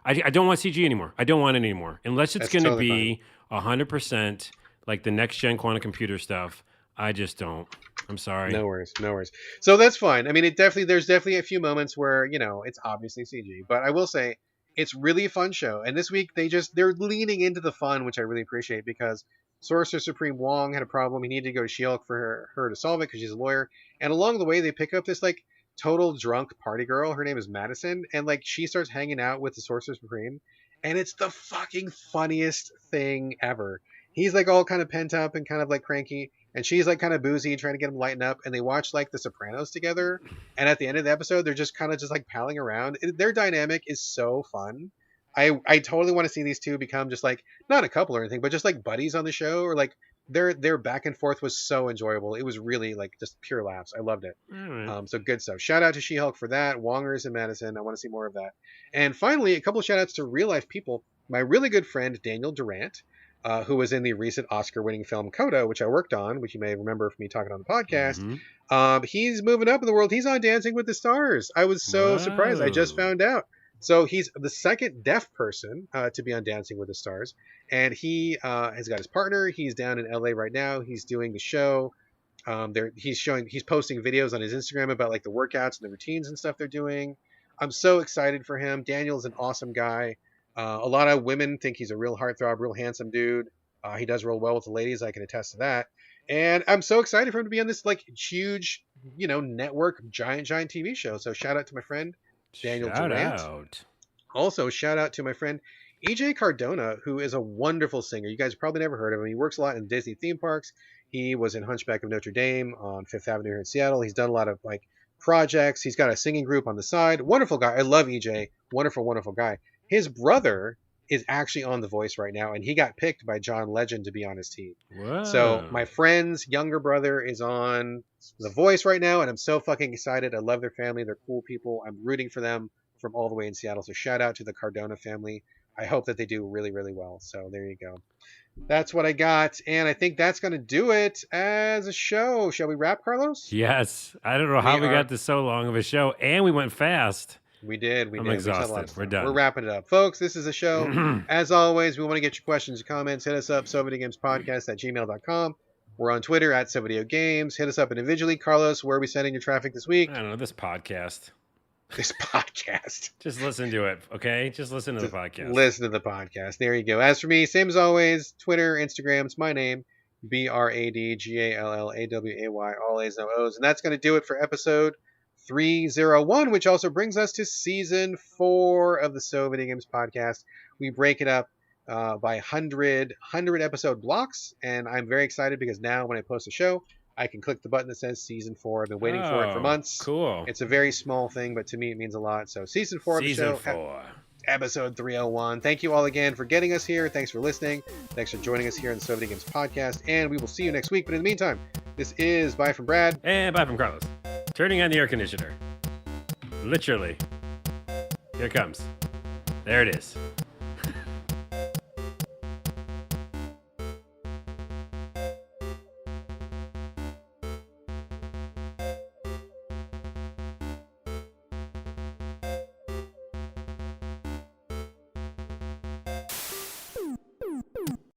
I don't want CG anymore. I don't want it anymore unless it's that's going to totally be 100% like the next gen quantum computer stuff. I just don't. I'm sorry. No worries, no worries. So that's fine. I mean, there's definitely a few moments where it's obviously CG, but I will say it's really a fun show. And this week they're leaning into the fun, which I really appreciate because Sorcerer Supreme Wong had a problem. He needed to go to She-Hulk for her to solve it because she's a lawyer. And along the way, they pick up this like total drunk party girl. Her name is Madison, and like she starts hanging out with the Sorcerer Supreme, and it's the fucking funniest thing ever. He's like all kind of pent up and kind of like cranky, and she's like kind of boozy and trying to get him lighten up, and they watch like The Sopranos together, and at the end of the episode they're just kind of just like palling around. Their dynamic is so fun. I totally want to see these two become just like not a couple or anything, but just like buddies on the show, or like their back and forth was so enjoyable. It was really like just pure laughs. I loved it. Right. So good stuff. Shout out to She-Hulk for that. Wongers and Madison. I want to see more of that. And finally, a couple of shout outs to real life people. My really good friend Daniel Durant, who was in the recent Oscar-winning film Coda, which I worked on, which you may remember from me talking on the podcast. Mm-hmm. He's moving up in the world. He's on Dancing with the Stars. I was so surprised. I just found out. So he's the second deaf person to be on Dancing with the Stars, and he has got his partner. He's down in LA right now. He's doing the show. He's posting videos on his Instagram about like the workouts and the routines and stuff they're doing. I'm so excited for him. Daniel's an awesome guy. A lot of women think he's a real heartthrob, real handsome dude. He does real well with the ladies. I can attest to that. And I'm so excited for him to be on this like huge, network, giant TV show. So shout out to my friend Daniel Durant. Out. Also, shout out to my friend EJ Cardona, who is a wonderful singer. You guys probably never heard of him. He works a lot in Disney theme parks. He was in Hunchback of Notre Dame on Fifth Avenue here in Seattle. He's done a lot of like projects. He's got a singing group on the side. Wonderful guy. I love EJ. Wonderful, wonderful guy. His brother is actually on The Voice right now, and he got picked by John Legend to be on his team. Whoa. So my friend's younger brother is on The Voice right now, and I'm so fucking excited. I love their family. They're cool people. I'm rooting for them from all the way in Seattle. So shout out to the Cardona family. I hope that they do really, really well. So there you go. That's what I got, and I think that's going to do it as a show. Shall we wrap, Carlos? Yes. I don't know how we got to so long of a show, and we went fast. We did. I'm exhausted. We're done. We're wrapping it up. Folks, this is a show. As always, we want to get your questions and comments. Hit us up, sovideogamespodcast@gmail.com. We're on Twitter @SoVideoGames. Hit us up individually. Carlos, where are we sending your traffic this week? I don't know, this podcast. This podcast. Just listen to it, okay? Just listen to the podcast. Listen to the podcast. There you go. As for me, same as always, Twitter, Instagram, it's my name, BradGallaway, all A's, no O's. And that's going to do it for episode 301, which also brings us to season 4 of the So Video Games podcast. We break it up by 100 episode blocks, and I'm very excited because now when I post a show, I can click the button that says season 4. I've been waiting for it for months. Cool. It's a very small thing, but to me it means a lot. So season 4 of the show, 4. episode 301. Thank you all again for getting us here. Thanks for listening. Thanks for joining us here on the So Video Games podcast, and we will see you next week. But in the meantime, this is bye from Brad. And bye from Carlos. Turning on the air conditioner. Literally. Here it comes. There it is.